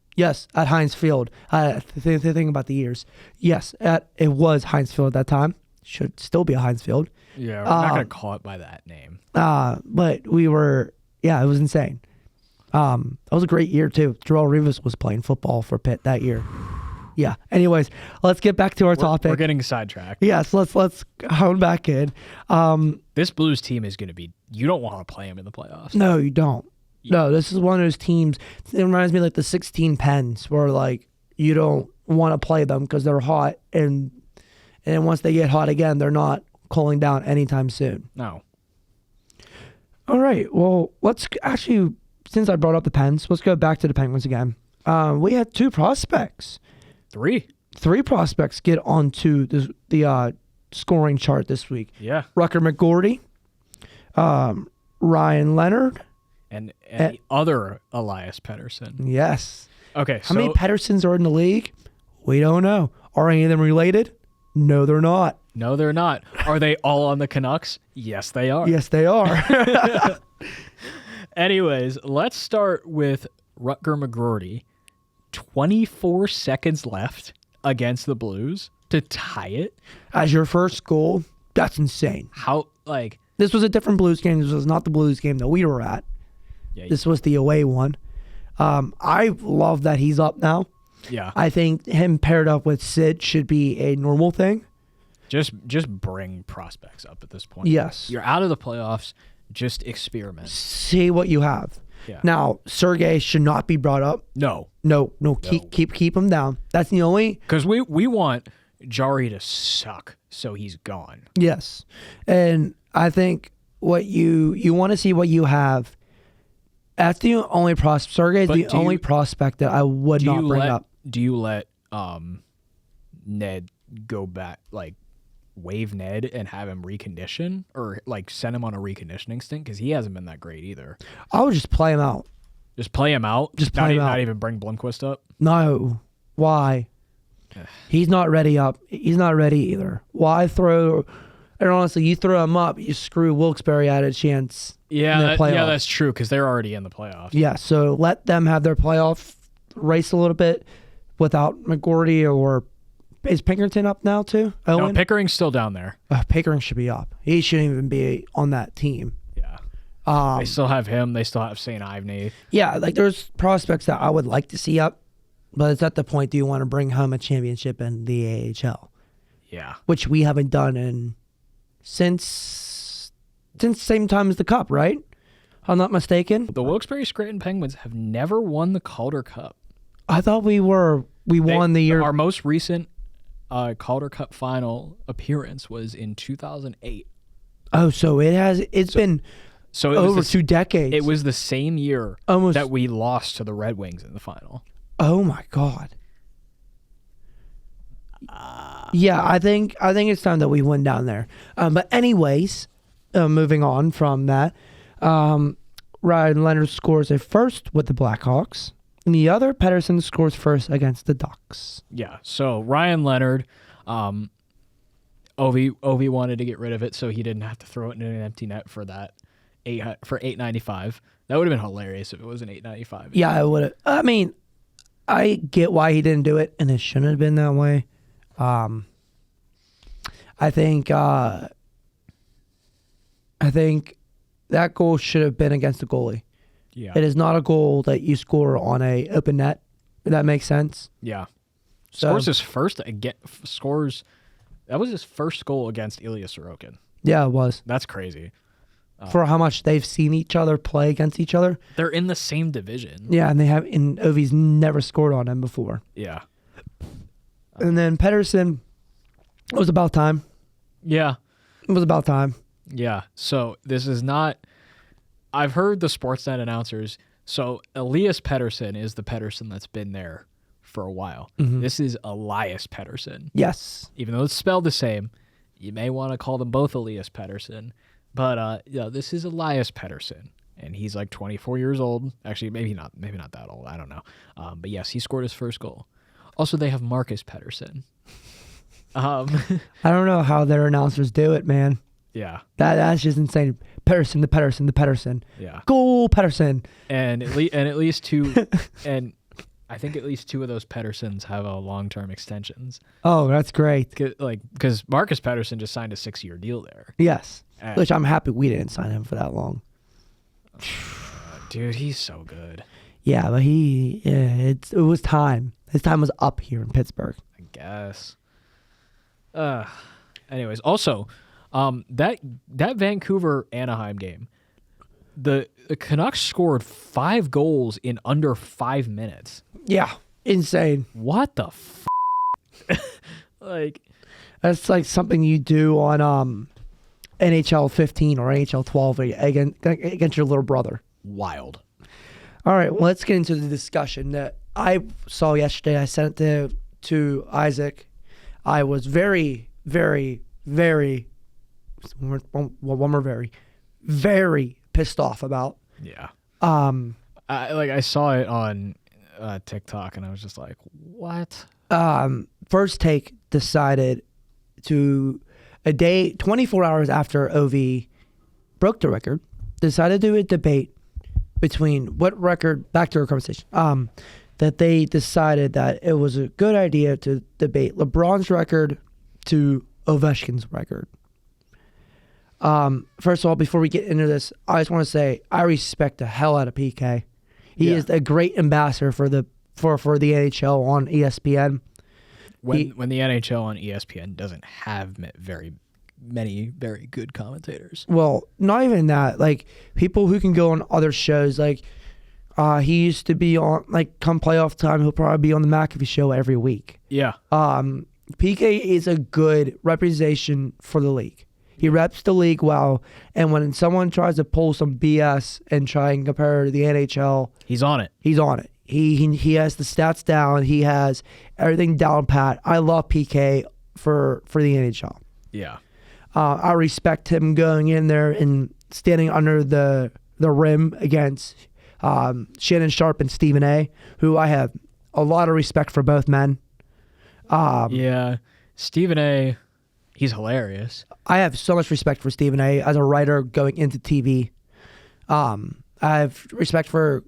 at Heinz Field. Think about the years. Yes, it was Heinz Field at that time. Should still be a Heinz Field. Yeah, we're not gonna call it by that name. But we were. Yeah, it was insane. That was a great year too. Joel Rivas was playing football for Pitt that year. Yeah. Anyways, let's get back to our topic. We're getting sidetracked. Yes, let's hone back in. This Blues team is going to be. You don't want to play them in the playoffs. No, you don't. No, this is one of those teams. It reminds me like the 16 Pens, where like you don't want to play them because they're hot, and once they get hot again, they're not cooling down anytime soon. No. All right. Well, let's actually, since I brought up the Pens, let's go back to the Penguins again. We had 2 prospects. 3 prospects get onto the scoring chart this week. Yeah. Rucker McGorty, Ryan Leonard, and the other Elias Pettersson. Yes. Okay. How many Petterssons are in the league? We don't know. Are any of them related? No, they're not. No, they're not. Are they all on the Canucks? Yes, they are. Yes, they are. Anyways, let's start with Rutger McGroarty 24 seconds left against the Blues to tie it. As your first goal, that's insane. How, like... This was a different Blues game. This was not the Blues game that we were at. Yeah, this was the away one. I love that he's up now. Yeah. I think him paired up with Sid should be a normal thing. Just bring prospects up at this point. Yes. You're out of the playoffs. Just experiment. See what you have. Yeah. Now, Sergei should not be brought up. No. Keep him down. That's the only... Because we want Jari to suck, so he's gone. Yes. And I think what you want to see what you have. That's the only prospect. Sergei's the only prospect that I would not bring up. Do you let Ned go back, like waive Ned and have him recondition, or like send him on a reconditioning stint? Because he hasn't been that great either. I would just play him out. Just play him out? Just play him out. Not even bring Blomqvist up? No. Why? He's not ready up. He's not ready either. Why throw... And honestly, you throw him up, you screw Wilkes-Barre out of a chance. Yeah, that's true, because they're already in the playoffs. Yeah, so let them have their playoff race a little bit without McGroarty, or is Pinkerton up now too? Owen? No, Pickering's still down there. Pickering should be up. He shouldn't even be on that team. Yeah. They still have him. They still have St. Ivany. Yeah, like there's prospects that I would like to see up, but it's at the point, do you want to bring home a championship in the AHL? Yeah. Which we haven't done since same time as the Cup, right? I'm not mistaken. The Wilkes-Barre Scranton Penguins have never won the Calder Cup. I thought we won the year. Our most recent Calder Cup final appearance was in 2008. Oh, so it's been over 2 decades. It was the same year almost that we lost to the Red Wings in the final. Oh my God. Yeah, I think it's time that we went down there. But anyways, moving on from that, Ryan Leonard scores a first with the Blackhawks, and the other, Pettersson, scores first against the Ducks. Yeah, so Ryan Leonard, Ovi wanted to get rid of it so he didn't have to throw it in an empty net for that for $8.95. That would have been hilarious if it was an $8.95. Yeah, it would have. I mean, I get why he didn't do it, and it shouldn't have been that way. I think that goal should have been against the goalie. Yeah. It is not a goal that you score on a open net. If that makes sense. Yeah. So, That was his first goal against Ilya Sorokin. Yeah, it was. That's crazy. For how much they've seen each other play against each other. They're in the same division. Yeah, and Ovi's never scored on him before. Yeah. And then Pettersson, it was about time. Yeah. It was about time. Yeah. So this is not... I've heard the Sportsnet announcers. So Elias Pettersson is the Pettersson that's been there for a while. Mm-hmm. This is Elias Pettersson. Yes. Even though it's spelled the same, you may want to call them both Elias Pettersson. But this is Elias Pettersson, and he's like 24 years old. Actually, maybe not that old. I don't know. But yes, he scored his first goal. Also, they have Marcus Pettersson. I don't know how their announcers do it, man. Yeah. That's just insane. Pettersson, the Pettersson. Yeah. Goal, Pettersson. And at least two, and I think at least two of those Petterssons have long-term extensions. Oh, that's great. Because Marcus Pettersson just signed a 6-year deal there. Yes. Which I'm happy we didn't sign him for that long. Dude, he's so good. Yeah, but it was time. His time was up here in Pittsburgh. I guess. Anyways, also, that Vancouver Anaheim game, the Canucks scored 5 goals in under 5 minutes. Yeah, insane. What the that's like something you do on NHL 15 or NHL 12 against your little brother. Wild. All right, well, let's get into the discussion that I saw yesterday. I sent it to Isaac. I was very, very, very, very pissed off about. Yeah. I saw it on TikTok, and I was just like, what? First Take decided to, 24 hours after OV broke the record, decided to do a debate between what record, back to our conversation, that they decided that it was a good idea to debate LeBron's record to Ovechkin's record. First of all, before we get into this, I just want to say I respect the hell out of PK. He is a great ambassador for the NHL on ESPN. When the NHL on ESPN doesn't have very many very good commentators. Well, not even that. Like, people who can go on other shows, like he used to be on, like, come playoff time, he'll probably be on the McAfee show every week. Yeah. PK is a good representation for the league. He reps the league well, and when someone tries to pull some BS and try and compare to the NHL, he's on it. He's on it. He has the stats down. He has everything down pat. I love PK for the NHL. Yeah. I respect him going in there and standing under the rim against Shannon Sharp and Stephen A., who I have a lot of respect for both men. Yeah. Stephen A., he's hilarious. I have so much respect for Stephen A. as a writer going into TV. I have respect for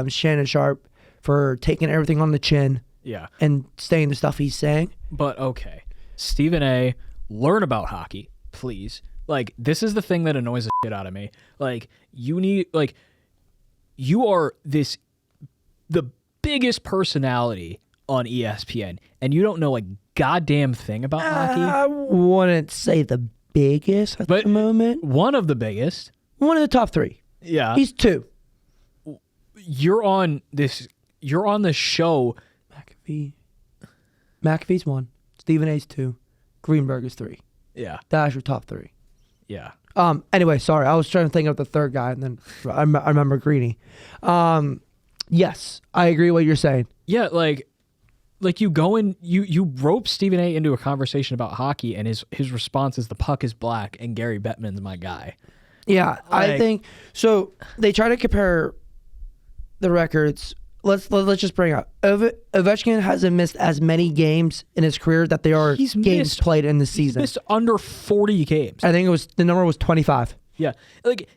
Shannon Sharp for taking everything on the chin. Yeah. And saying the stuff he's saying. But okay. Stephen A., learn about hockey, please. Like, this is the thing that annoys the shit out of me. Like, you are the biggest personality on ESPN, and you don't know a goddamn thing about hockey. I wouldn't say the biggest at the moment. One of the biggest. One of the top 3. Yeah. He's 2. You're on the show. McAfee's 1. Stephen A's 2. Greenberg is 3. Yeah. That's your top 3. Yeah. Anyway, sorry. I was trying to think of the third guy, and then I remember Greeny. Yes, I agree with what you're saying. Yeah, like you go in, you rope Stephen A. into a conversation about hockey, and his response is the puck is black and Gary Bettman's my guy. Yeah, I think so. They try to compare the records. Let's just bring up Ovechkin hasn't missed as many games in his career that there are games played in the season. He's missed under 40 games. I think the number was 25. Yeah, like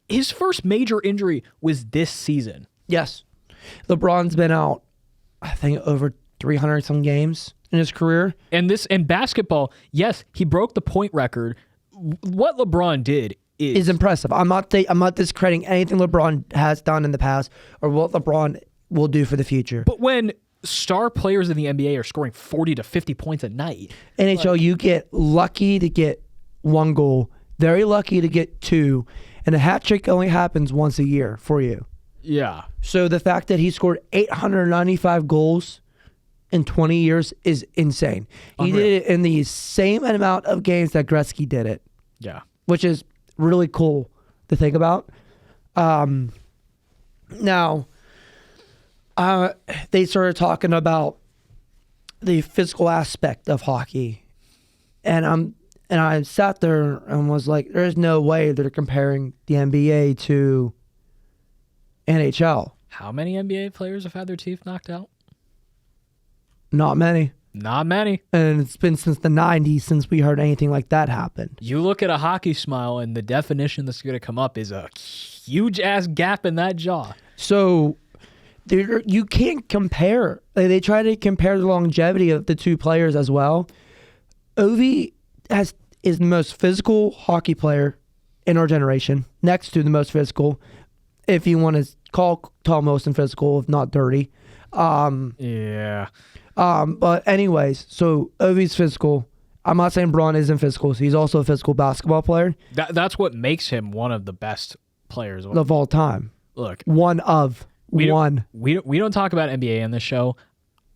his first major injury was this season. Yes, LeBron's been out, I think, over 300 some games in his career. And basketball, yes, he broke the point record. What LeBron did is impressive. I'm not discrediting anything LeBron has done in the past or what LeBron will do for the future. But when star players in the NBA are scoring 40 to 50 points a night, NHL, you get lucky to get 1 goal, very lucky to get 2, and a hat trick only happens once a year for you. Yeah. So the fact that he scored 895 goals in 20 years is insane. Unreal. He did it in the same amount of games that Gretzky did it. Yeah. Which is really cool to think about. Now, they started talking about the physical aspect of hockey. And I sat there and was like, there's no way they're comparing the NBA to NHL. How many NBA players have had their teeth knocked out? Not many. Not many. And it's been since the 90s since we heard anything like that happen. You look at a hockey smile, and the definition that's going to come up is a huge-ass gap in that jaw. So you can't compare. They try to compare the longevity of the two players as well. Ovi is the most physical hockey player in our generation, next to the most physical, if you want to call Tom Wilson physical, if not dirty. Yeah. But anyways, so Ovi's physical. I'm not saying Braun isn't physical. So he's also a physical basketball player. That's what makes him one of the best players of all time. Look, we don't talk about NBA in this show.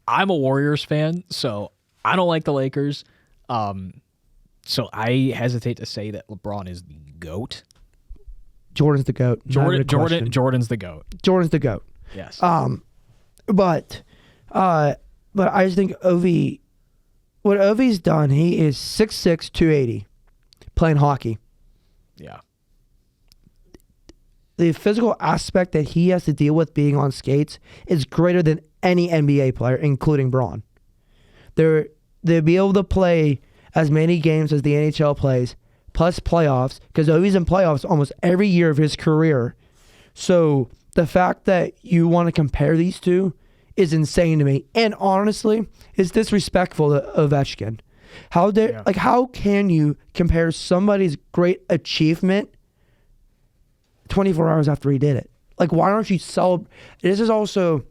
I'm a Warriors fan, so I don't like the Lakers. So I hesitate to say that LeBron is the GOAT. Jordan's the GOAT. Jordan's the GOAT. Jordan's the GOAT. Yes. But I just think what Ovi's done, he is 6'6", 280, playing hockey. Yeah. The physical aspect that he has to deal with being on skates is greater than any NBA player, including Braun. They'll be able to play as many games as the NHL plays, plus playoffs, because Ovi's in playoffs almost every year of his career. So the fact that you want to compare these two is insane to me. And honestly, it's disrespectful to Ovechkin. How can you compare somebody's great achievement 24 hours after he did it? Like, why don't you celebrate? This is also,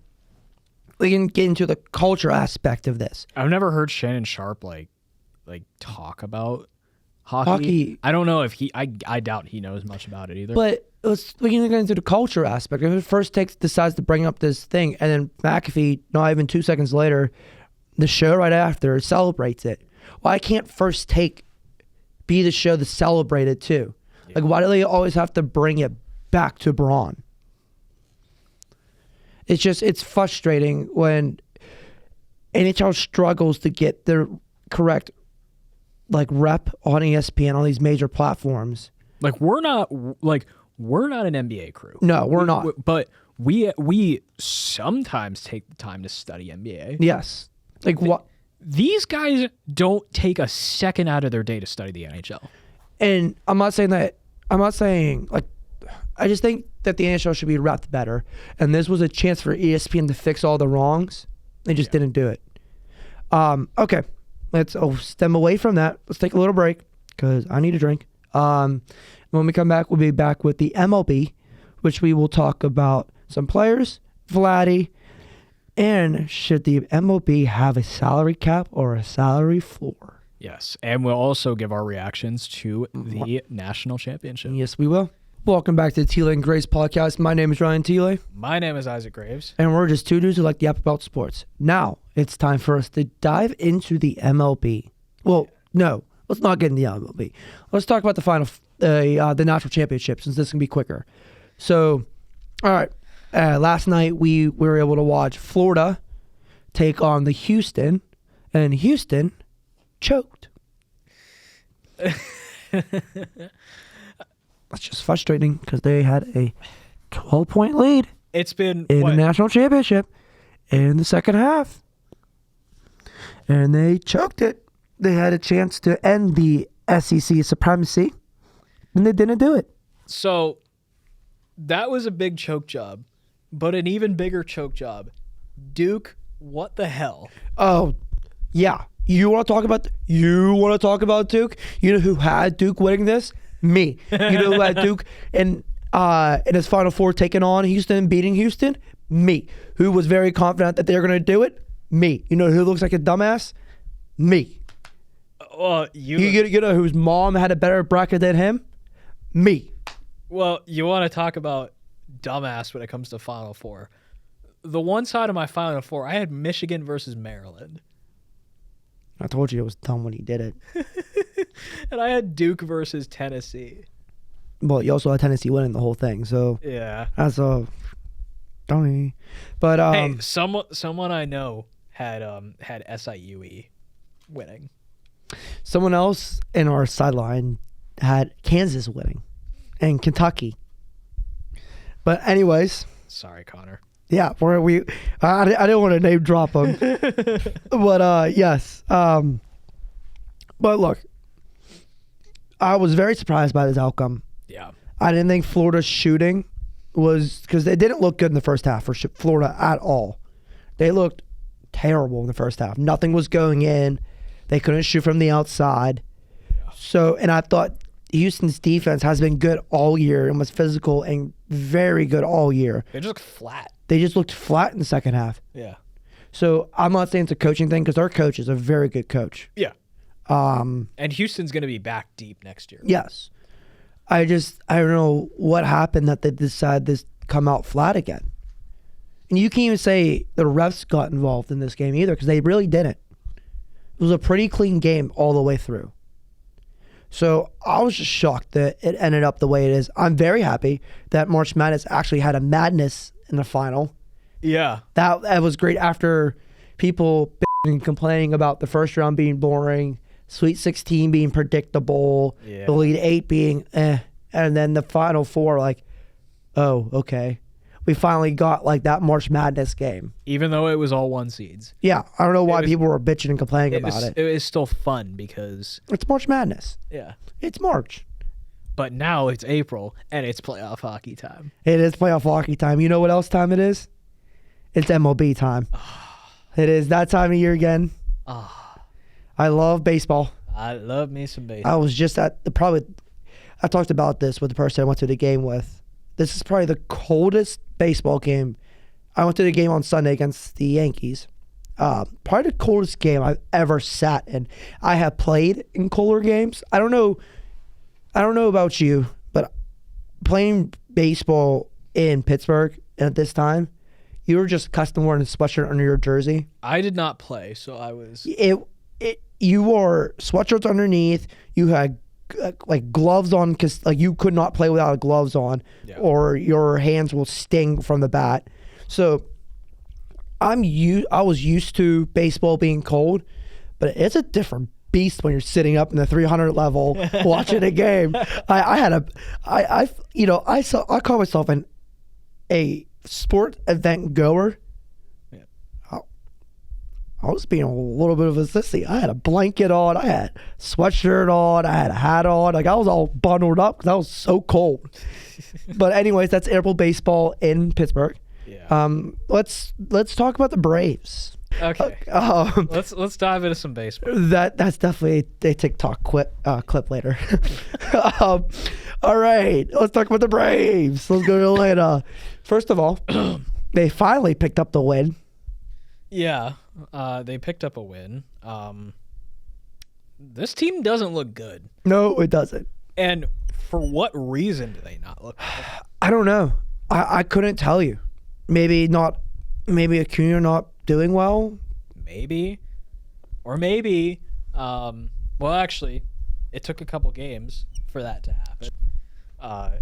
we can get into the culture aspect of this. I've never heard Shannon Sharp like talk about hockey. I don't know if I doubt he knows much about it either. But we can get into the culture aspect. If it first decides to bring up this thing, and then McAfee, not even 2 seconds later, the show right after celebrates it. Why can't first be the show to celebrate it too? Yeah. Like, why do they always have to bring it back to Braun? It's frustrating when NHL struggles to get their correct rep on ESPN on these major platforms. We're not an NBA crew. No, we're not. But we sometimes take the time to study NBA. Yes. What? These guys don't take a second out of their day to study the NHL. And I'm not saying I just think that the NHL should be wrapped better. And this was a chance for ESPN to fix all the wrongs. They just didn't do it. Okay. Let's stem away from that. Let's take a little break because I need a drink. When we come back, we'll be back with the MLB, which we will talk about some players, Vladdy, and should the MLB have a salary cap or a salary floor? Yes, and we'll also give our reactions to the national championship. Yes, we will. Welcome back to the Thielet and Graves podcast. My name is Ryan Thielet. My name is Isaac Graves. And we're just two dudes who like to yap about sports. Now, it's time for us to dive into the MLB. Well, no, let's not get into the MLB. Let's talk about the national championship, since this can be quicker. So, all right. Last night, we were able to watch Florida take on the Houston, and Houston choked. That's just frustrating because they had a 12-point lead. It's been in the national championship in the second half, and they choked it. They had a chance to end the SEC supremacy, and they didn't do it. So that was a big choke job, but an even bigger choke job. Duke, what the hell? Oh, yeah. You want to talk about Duke? You know who had Duke winning this? Me. You know who had Duke in his Final Four taking on Houston, beating Houston? Me. Who was very confident that they were going to do it? Me. You know who looks like a dumbass? Me. Well, you know whose mom had a better bracket than him? Me. Well, you want to talk about dumbass when it comes to Final Four. The one side of my Final Four, I had Michigan versus Maryland. I told you it was dumb when he did it. And I had Duke versus Tennessee. Well, you also had Tennessee winning the whole thing, so yeah, that's a dummy. But hey, someone I know had SIUE winning. Someone else in our sideline had Kansas winning, and Kentucky. But anyways, sorry, Connor. Yeah, I didn't want to name drop them, but yes. But look, I was very surprised by this outcome. Yeah, I didn't think Florida's shooting was, because they didn't look good in the first half for Florida at all. They looked terrible in the first half. Nothing was going in. They couldn't shoot from the outside. So, and I thought Houston's defense has been good all year and was physical and very good all year. They just looked flat. They just looked flat in the second half. Yeah. So I'm not saying it's a coaching thing, because our coach is a very good coach. Yeah. And Houston's going to be back deep next year. Yes. I don't know what happened that they decided to come out flat again. And you can't even say the refs got involved in this game either, because they really didn't. It was a pretty clean game all the way through. So I was just shocked that it ended up the way it is. I'm very happy that March Madness actually had a madness in the final. Yeah. That was great, after people complaining about the first round being boring, Sweet 16 being predictable, the Elite 8 being and then the Final Four, oh, okay. We finally got that March Madness game. Even though it was all one seeds. Yeah, I don't know why people were bitching and complaining about it. It was still fun because it's March Madness. Yeah. It's March. But now it's April, and it's playoff hockey time. It is playoff hockey time. You know what else time it is? It's MLB time. It is that time of year again. I love baseball. I love me some baseball. I was just at I talked about this with the person I went to the game with. This is probably the coldest baseball game. I went to the game on Sunday against the Yankees. Probably the coldest game I've ever sat in. I have played in colder games. I don't know about you, but playing baseball in Pittsburgh at this time, you were just custom wearing a sweatshirt under your jersey. I did not play, so I was... You wore sweatshirts underneath. You had like gloves on because like you could not play without gloves on, or your hands will sting from the bat. So I was used to baseball being cold, but it's a different beast when you're sitting up in the 300 level watching a game. I call myself a sport event goer. I was being a little bit of a sissy. I had a blanket on. I had a sweatshirt on. I had a hat on. Like I was all bundled up because I was so cold. But anyways, that's April baseball in Pittsburgh. Yeah. Let's talk about the Braves. Okay. Let's dive into some baseball. That's definitely a TikTok clip later. All right, let's talk about the Braves. Let's go to Atlanta. First of all, they finally picked up the win. Yeah, they picked up a win. This team doesn't look good. No, it doesn't. And for what reason do they not look good? I don't know. I couldn't tell you. Maybe Acuna not doing well. Maybe. Or maybe, well, actually, it took a couple games for that to happen.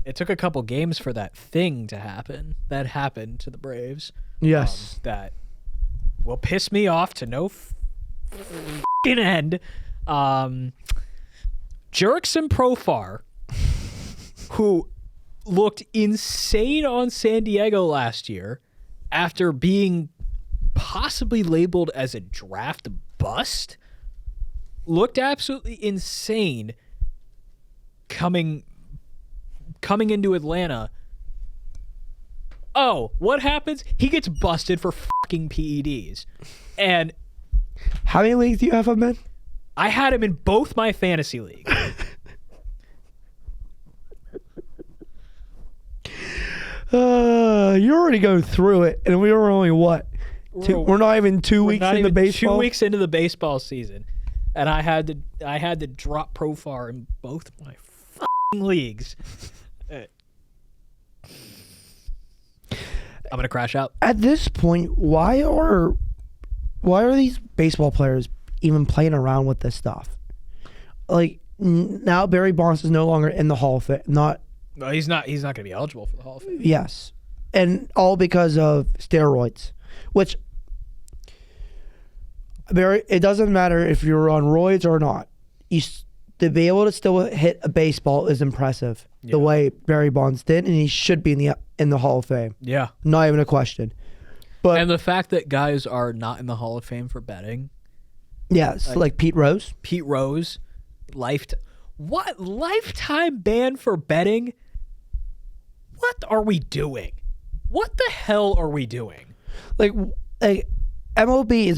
It took a couple games for that thing to happen. That happened to the Braves. Yes. That will piss me off to no f***ing end. Jurickson Profar, who looked insane on San Diego last year after being possibly labeled as a draft bust, looked absolutely insane coming into Atlanta. Oh, what happens? He gets busted for fucking PEDs. And how many leagues do you have him in? I had him in both my fantasy leagues. You're already going through it, and we were only what? We're not even 2 weeks into baseball. 2 weeks into the baseball season, and I had to drop Profar in both my fucking leagues. I'm gonna crash out. At this point, why are these baseball players even playing around with this stuff? Like now, Barry Bonds is no longer in the Hall of Fame. No, he's not gonna be eligible for the Hall of Fame. Yes, and all because of steroids. Which it doesn't matter if you're on roids or not. To be able to still hit a baseball is impressive. Yeah. The way Barry Bonds did, and he should be in the Hall of Fame. Yeah, not even a question. But and the fact that guys are not in the Hall of Fame for betting. Yes, like Pete Rose. Pete Rose, lifetime ban for betting? What are we doing? What the hell are we doing? Like MLB is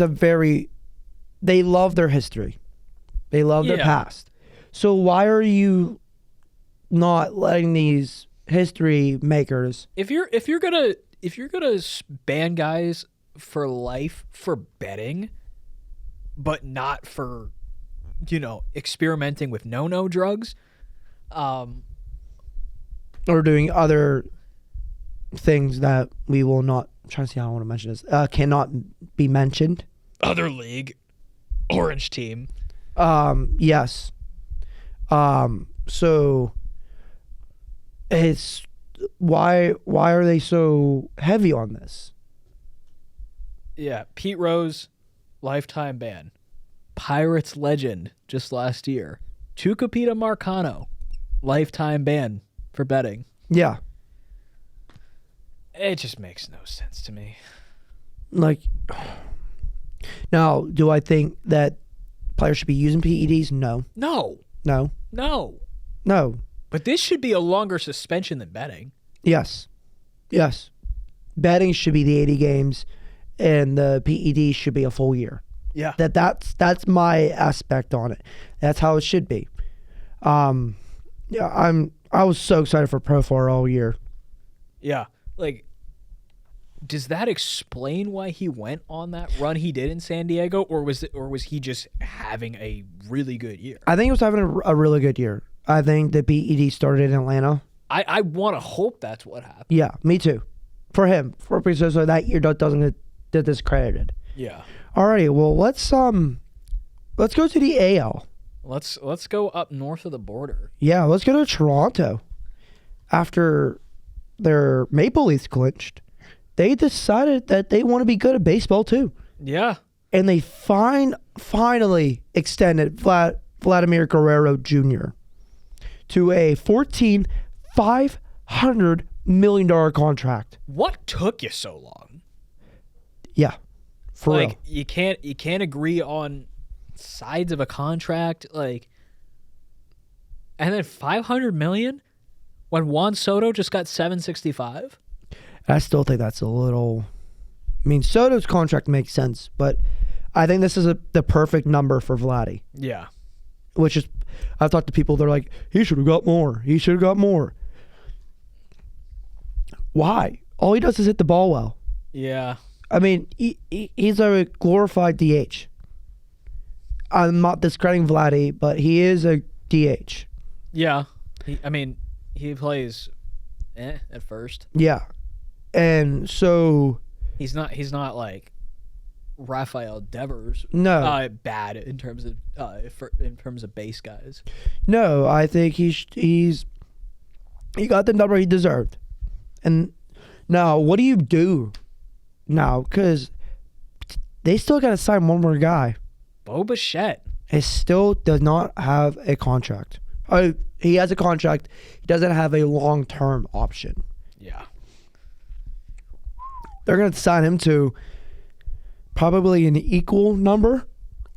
they love their history. They love their past. So why are you not letting these history makers? If you're gonna ban guys for life for betting, but not for experimenting with no drugs, or doing other things that we will not. I'm trying to see how I want to mention this. Cannot be mentioned. Other league, orange team. Yes. So it's why are they so heavy on this? Yeah, Pete Rose, lifetime ban. Pirates legend just last year. Tucupita Marcano, lifetime ban for betting. Yeah. It just makes no sense to me. Like, now, do I think that players should be using PEDs? No. No. No. No. No. But this should be a longer suspension than betting. Yes. Betting should be the 80 games, and the PED should be a full year. Yeah. That's my aspect on it. That's how it should be. I was so excited for Profar all year. Yeah. Like, does that explain why he went on that run he did in San Diego, or was he just having a really good year? I think he was having a really good year. I think the PED started in Atlanta. I want to hope that's what happened. Yeah, me too. For him, so that year doesn't get discredited. Yeah. Alrighty, well let's go to the AL. Let's go up north of the border. Yeah, let's go to Toronto. After their Maple Leafs clinched, they decided that they want to be good at baseball too. Yeah. And they finally extended Vladimir Guerrero Jr. to a $14,500 million contract. What took you so long? Yeah, for real. You can't agree on sides of a contract, like, and then $500 million when Juan Soto just got $765. I still think that's a little. I mean, Soto's contract makes sense, but I think this is the perfect number for Vladdy. Yeah. Which is, I've talked to people. They're like, he should have got more. He should have got more. Why? All he does is hit the ball well. Yeah. I mean, he's a glorified DH. I'm not discrediting Vladdy, but he is a DH. Yeah. He plays at first. Yeah. And so He's not like Rafael Devers. No. Bad in terms of base guys. No, I think he got the number he deserved. And now, what do you do now? Because they still got to sign one more guy. Bo Bichette. He still does not have a contract. He has a contract. He doesn't have a long-term option. Yeah. They're going to sign him to probably an equal number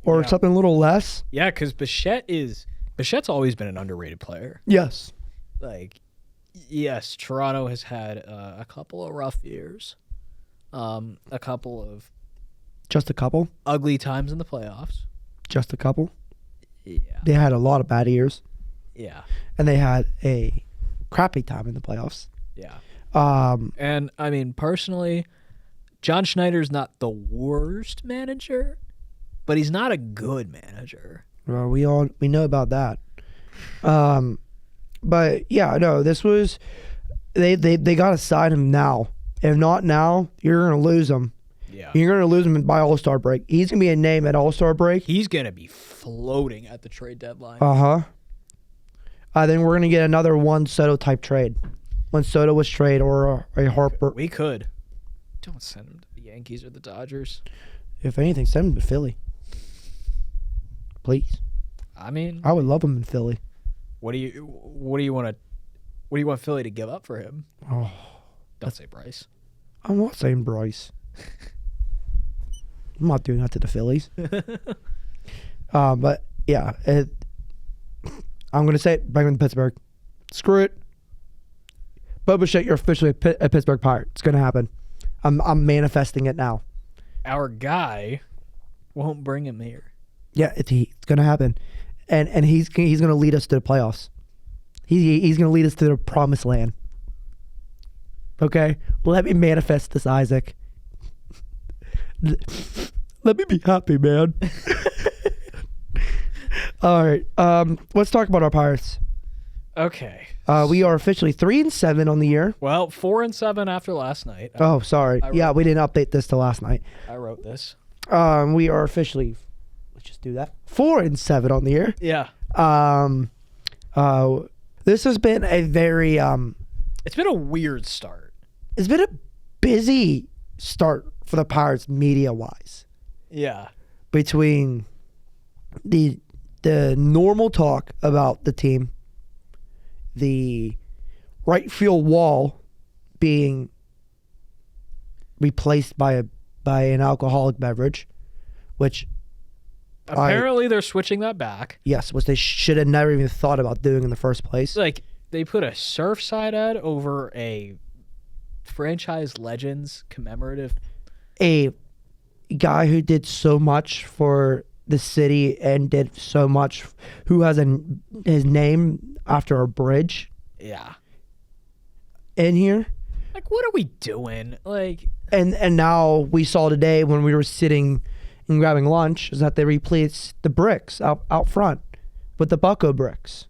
or something a little less. Yeah, because Bichette's always been an underrated player. Yes. Like, yes, Toronto has had a couple of rough years, a couple of Just a couple? ugly times in the playoffs. Just a couple? Yeah. They had a lot of bad years. Yeah. And they had a crappy time in the playoffs. Yeah. Um, And, I mean, personally, John Schneider's not the worst manager, but he's not a good manager. well, we know about that. But yeah, no, this was they got to sign him now. If not now, you're gonna lose him. Yeah. You're gonna lose him by All-Star break. He's gonna be a name at All-Star break. He's going to be floating at the trade deadline. I think we're gonna get another Juan Soto type trade. When Soto was trade or a Harper. We could. Don't send him to the Yankees or the Dodgers. If anything, send him to Philly. Please. I mean, I would love him in Philly. what do you want Philly to give up for him? Oh, Don't say Bryce. I'm not saying Bryce. I'm not doing that to the Phillies. But yeah, I'm gonna say it. Bring him to Pittsburgh. Screw it. Bo Bichette, you're officially a Pittsburgh Pirate. It's gonna happen. I'm manifesting it now. Our guy won't bring him here. Yeah, it's gonna happen, and he's gonna lead us to the playoffs. He's gonna lead us to the promised land. Okay, let me manifest this, Isaac. Let me be happy, man. All right, let's talk about our Pirates. Okay. We are officially 3-7 on the year. Well, 4-7 after last night. Oh, sorry. Yeah, we didn't update this till last night. I wrote this. We are officially, let's just do that, 4-7 on the year. Yeah. This has been a very It's been a weird start. it's been a busy start for the Pirates media wise. Yeah. Between the normal talk about the team, the right field wall being replaced by an alcoholic beverage, which Apparently they're switching that back. yes, which they should have never even thought about doing in the first place. Like they put a Surfside ad over a franchise legends commemorative. A guy who did so much for the city and did so much, who has his name after a bridge. Yeah. In here. Like, what are we doing? Like, and now we saw today when we were sitting and grabbing lunch is that they replaced the bricks out front with the Bucko bricks.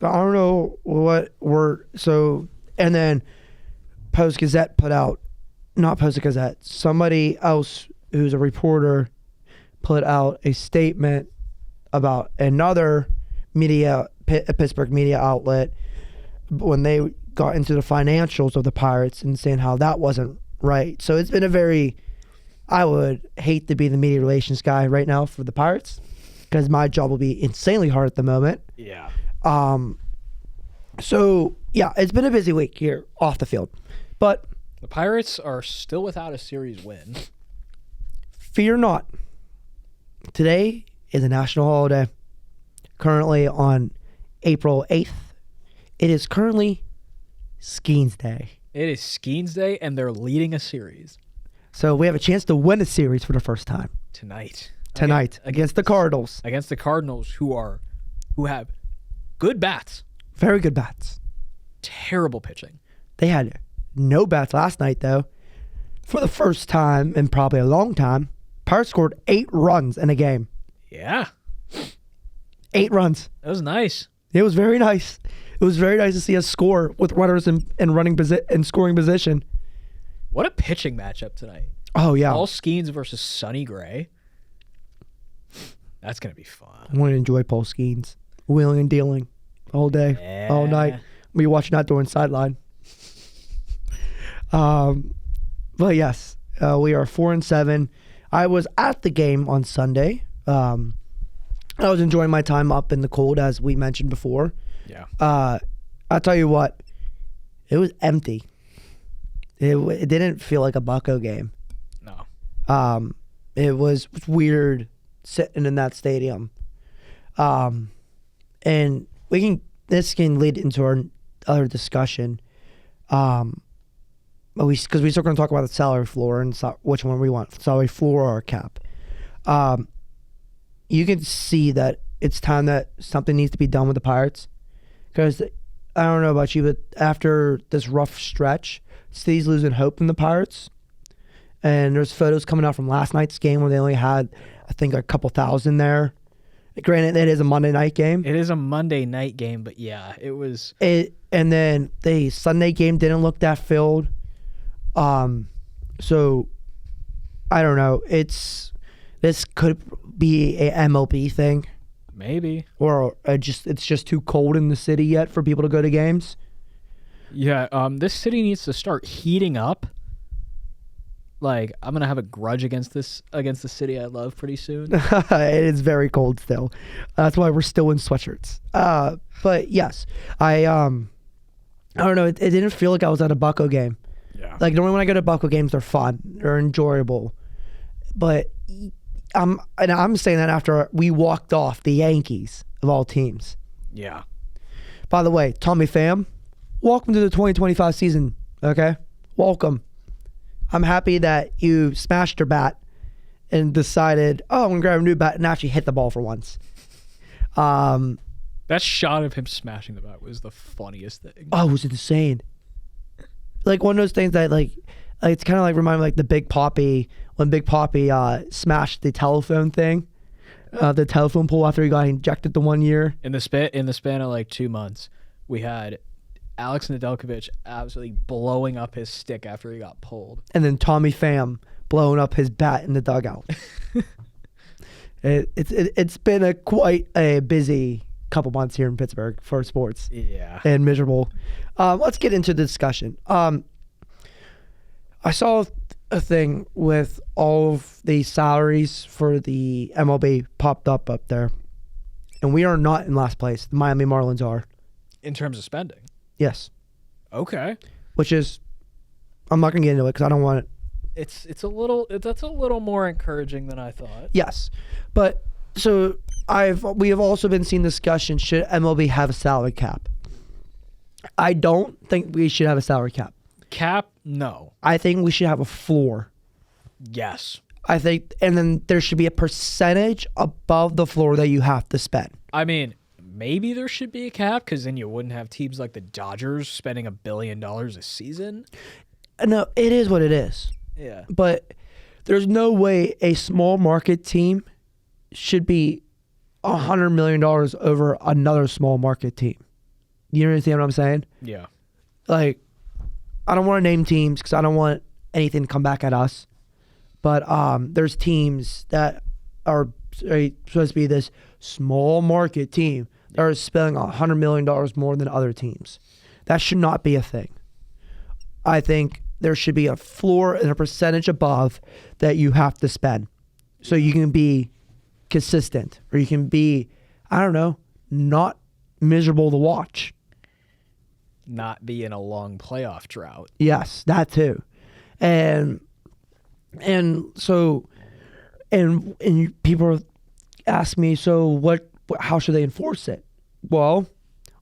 I don't know what were so, and then Post Gazette not Post Gazette, somebody else who's a reporter put out a statement about another Pittsburgh media outlet when they got into the financials of the Pirates and saying how that wasn't right. So it's been I would hate to be the media relations guy right now for the Pirates because my job will be insanely hard at the moment. yeah. So yeah, it's been a busy week here off the field, but The Pirates are still without a series win. fear not. Today is a national holiday. Currently on April 8th. It is currently Skeens Day. It is Skeens Day, and they're leading a series So we have a chance to win a series for the first time tonight. against the Cardinals. Against the Cardinals, who have good bats, Very good bats. terrible pitching. They had no bats last night, though. For the first time in probably a long time, Pirates scored 8 runs in a game. Yeah, 8 runs. that was nice. It was very nice. It was very nice to see us score with runners in scoring position. What a pitching matchup tonight. Oh, yeah. Paul Skeens versus Sonny Gray. That's going to be fun. I want to enjoy Paul Skeens. Wheeling and dealing all day, all night. We watching that during sideline. But yes, we are 4-7. I was at the game on Sunday. I was enjoying my time up in the cold, as we mentioned before. Yeah. I'll tell you what, it was empty. It didn't feel like a Bucko game. No. It was weird sitting in that stadium. And this can lead into our other discussion. Because we're still going to talk about the salary floor and which one we want, salary floor or cap. You can see that it's time that something needs to be done with the Pirates. Because I don't know about you, but after this rough stretch, City's losing hope in the Pirates. And there's photos coming out from last night's game where they only had, I think, a couple thousand there. Granted, it is a Monday night game. It is a Monday night game, but yeah, it was. And then the Sunday game didn't look that filled. So I don't know. This could be a MLB thing. Maybe. Or it's just too cold in the city yet for people to go to games. Yeah, this city needs to start heating up. Like, I'm gonna have a grudge against the city I love pretty soon. It is very cold still. That's why we're still in sweatshirts. But yes, I don't know. It didn't feel like I was at a Bucko game. Yeah. Like normally when I go to Bucko games, they're fun, they're enjoyable. But I'm saying that after we walked off the Yankees of all teams. Yeah. By the way, Tommy Pham, welcome to the 2025 season. Okay, welcome. I'm happy that you smashed your bat and decided, I'm going to grab a new bat and actually hit the ball for once. That shot of him smashing the bat was the funniest thing. Oh, it was insane. Like one of those things that like it's kind of like remind me like the Big Papi, when Big Papi smashed the telephone thing, the telephone pole after he got injected the 1 year. In the span of like 2 months, we had Alex Nedeljkovic absolutely blowing up his stick after he got pulled. And then Tommy Pham blowing up his bat in the dugout. It's been quite a busy couple months here in Pittsburgh for sports. Yeah. And miserable. Let's get into the discussion. I saw a thing with all of the salaries for the MLB popped up there. And we are not in last place. The Miami Marlins are. In terms of spending. Yes. Okay. Which is, I'm not going to get into it because I don't want it. That's a little more encouraging than I thought. Yes. But So we have also been seeing discussion, should MLB have a salary cap? I don't think we should have a salary cap. Cap? No. I think we should have a floor. Yes. I think, and then there should be a percentage above the floor that you have to spend. I mean, maybe there should be a cap because then you wouldn't have teams like the Dodgers spending $1 billion a season. No, it is what it is. Yeah. But there's no way a small market team should be $100 million over another small market team. You understand what I'm saying? Yeah. Like, I don't want to name teams because I don't want anything to come back at us. But there's teams that are supposed to be this small market team that are spending $100 million more than other teams. That should not be a thing. I think there should be a floor and a percentage above that you have to spend so you can be consistent, or you can be, I don't know, not miserable to watch. Not be in a long playoff drought. Yes, that too. And so people ask me, so how should they enforce it? Well,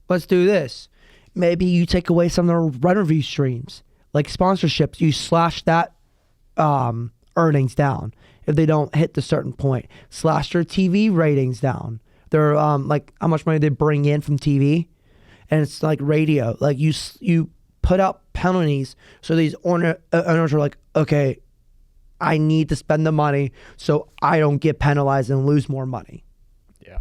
let's do this. Maybe you take away some of the revenue streams, like sponsorships. You slash that earnings down if they don't hit the certain point. Slash their TV ratings down. Their like how much money they bring in from TV, and it's like radio. Like you put out penalties so these owners are like, okay, I need to spend the money so I don't get penalized and lose more money. Yeah.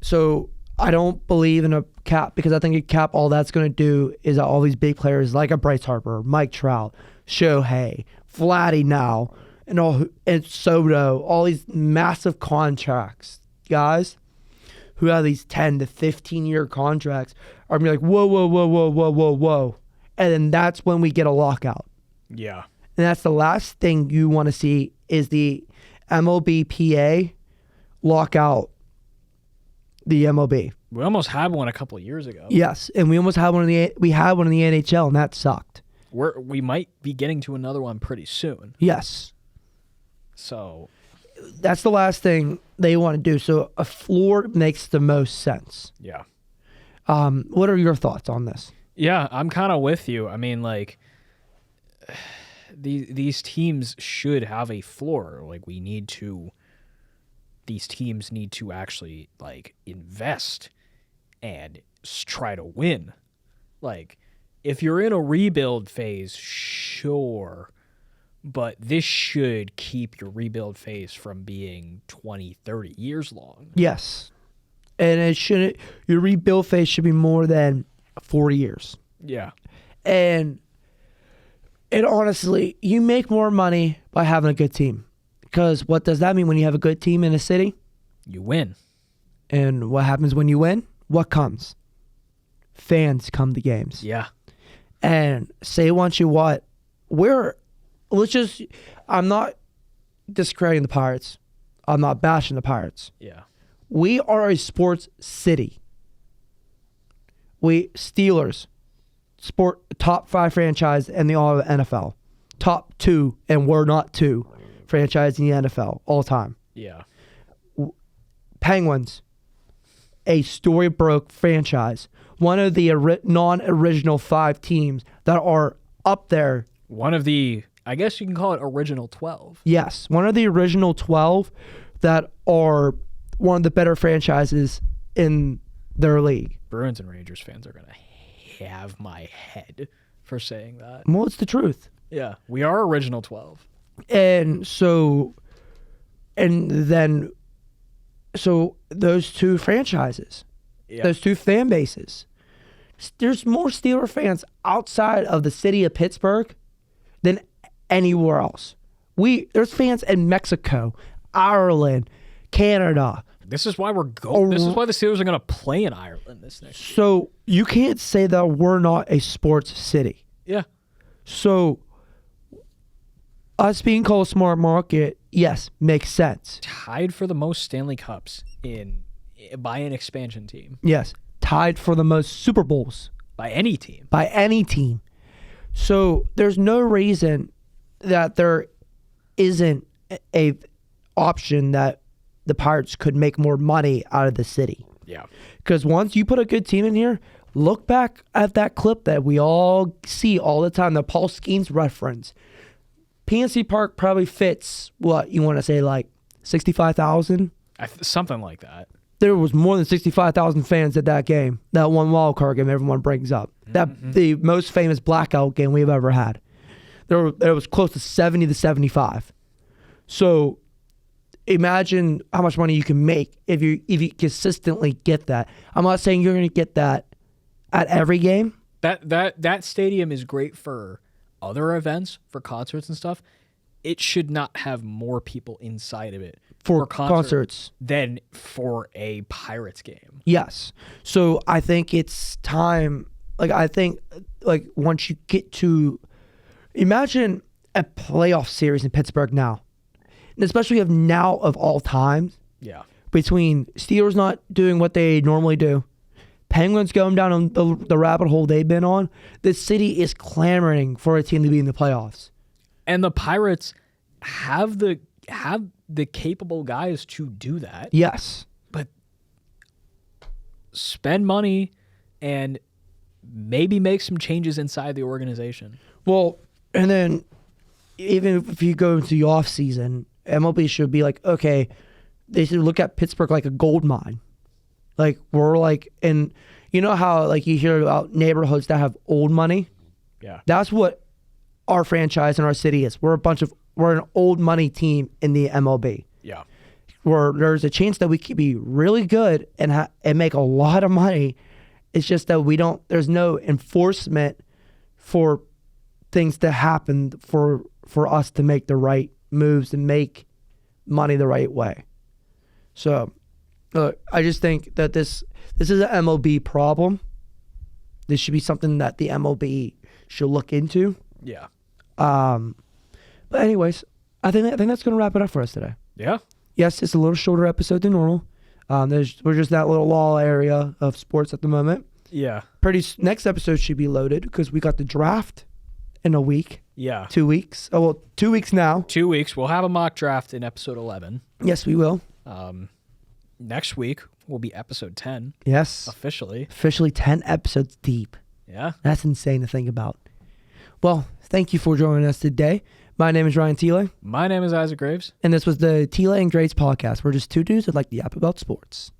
So I don't believe in a cap, because I think a cap, all that's going to do is that all these big players like a Bryce Harper, Mike Trout, Shohei, Vladdy now, and Soto, all these massive contracts, guys who have these 10 to 15 year contracts are going to be like, whoa. And then that's when we get a lockout. Yeah. And that's the last thing you want to see, is the MLBPA lockout the MLB. We almost had one a couple of years ago. Yes, and we almost had one in the NHL, and that sucked. We might be getting to another one pretty soon. Yes. So that's the last thing they want to do. So a floor makes the most sense. Yeah. What are your thoughts on this? Yeah, I'm kind of with you. I mean, like, these teams should have a floor. Like, these teams need to actually, like, invest and try to win. Like, if you're in a rebuild phase, sure, but this should keep your rebuild phase from being 20, 30 years long. Yes. And your rebuild phase should be more than 4 years. Yeah. And honestly, you make more money by having a good team. Because what does that mean when you have a good team in a city? You win. And what happens when you win? What comes? Fans come to games. Yeah. And say once you what, I'm not discrediting the Pirates. I'm not bashing the Pirates. Yeah. We are a sports city. Steelers, top 5 franchise in the all of the NFL. Top 2, and we're not 2 franchise in the NFL all time. Yeah. Penguins, a story-broke franchise. One of the non-original 5 teams that are up there. One of the, I guess you can call it original 12. Yes, one of the original 12 that are one of the better franchises in their league. Bruins and Rangers fans are going to have my head for saying that. Well, it's the truth. Yeah, we are original 12. And so those 2 franchises, those 2 fan bases, there's more Steeler fans outside of the city of Pittsburgh than anywhere else. There's fans in Mexico, Ireland, Canada. This is why this is why the Steelers are going to play in Ireland this next year. So you can't say that we're not a sports city. Yeah. So us being called a smart market, yes, makes sense. Tied for the most Stanley Cups by an expansion team. Yes, tied for the most Super Bowls. By any team. By any team. So there's no reason that there isn't a option that the Pirates could make more money out of the city. Yeah. Because once you put a good team in here, look back at that clip that we all see all the time, the Paul Skeens reference. PNC Park probably fits, what, you want to say, like 65,000? Something like that. There was more than 65,000 fans at that game, that one wild card game everyone brings up. That the most famous blackout game we've ever had. There was close to 70 to 75. So imagine how much money you can make if you consistently get that. I'm not saying you're going to get that at every game. That stadium is great for other events, for concerts and stuff. It should not have more people inside of it for concerts than for a Pirates game. Yes. So I think it's time. I think once you get to, imagine a playoff series in Pittsburgh now, and especially of now of all times. Yeah. Between Steelers not doing what they normally do, Penguins going down on the rabbit hole they've been on, the city is clamoring for a team to be in the playoffs. And the Pirates have the capable guys to do that. Yes. But spend money and maybe make some changes inside the organization. Well, and then even if you go into the off season, MLB should be like, okay, they should look at Pittsburgh like a gold mine. And you know how you hear about neighborhoods that have old money? Yeah. That's what our franchise and our city is. We're an old money team in the MLB. Yeah. Where there's a chance that we could be really good and make a lot of money. It's just that there's no enforcement for things to happen for us to make the right moves and make money the right way. So, I just think that this is an MLB problem. This should be something that the MLB should look into. Yeah. But anyways, I think that's going to wrap it up for us today. Yeah. Yes, it's a little shorter episode than normal. We're just that little lull area of sports at the moment. Yeah. Next episode should be loaded because we got the draft in a week. Yeah. 2 weeks. Oh, well, 2 weeks now. 2 weeks. We'll have a mock draft in episode 11. Yes, we will. Next week will be episode 10. Yes. Officially 10 episodes deep. Yeah. That's insane to think about. Well, thank you for joining us today. My name is Ryan Thielet. My name is Isaac Graves. And this was the Thielet and Graves podcast. We're just two dudes that like to yap about sports.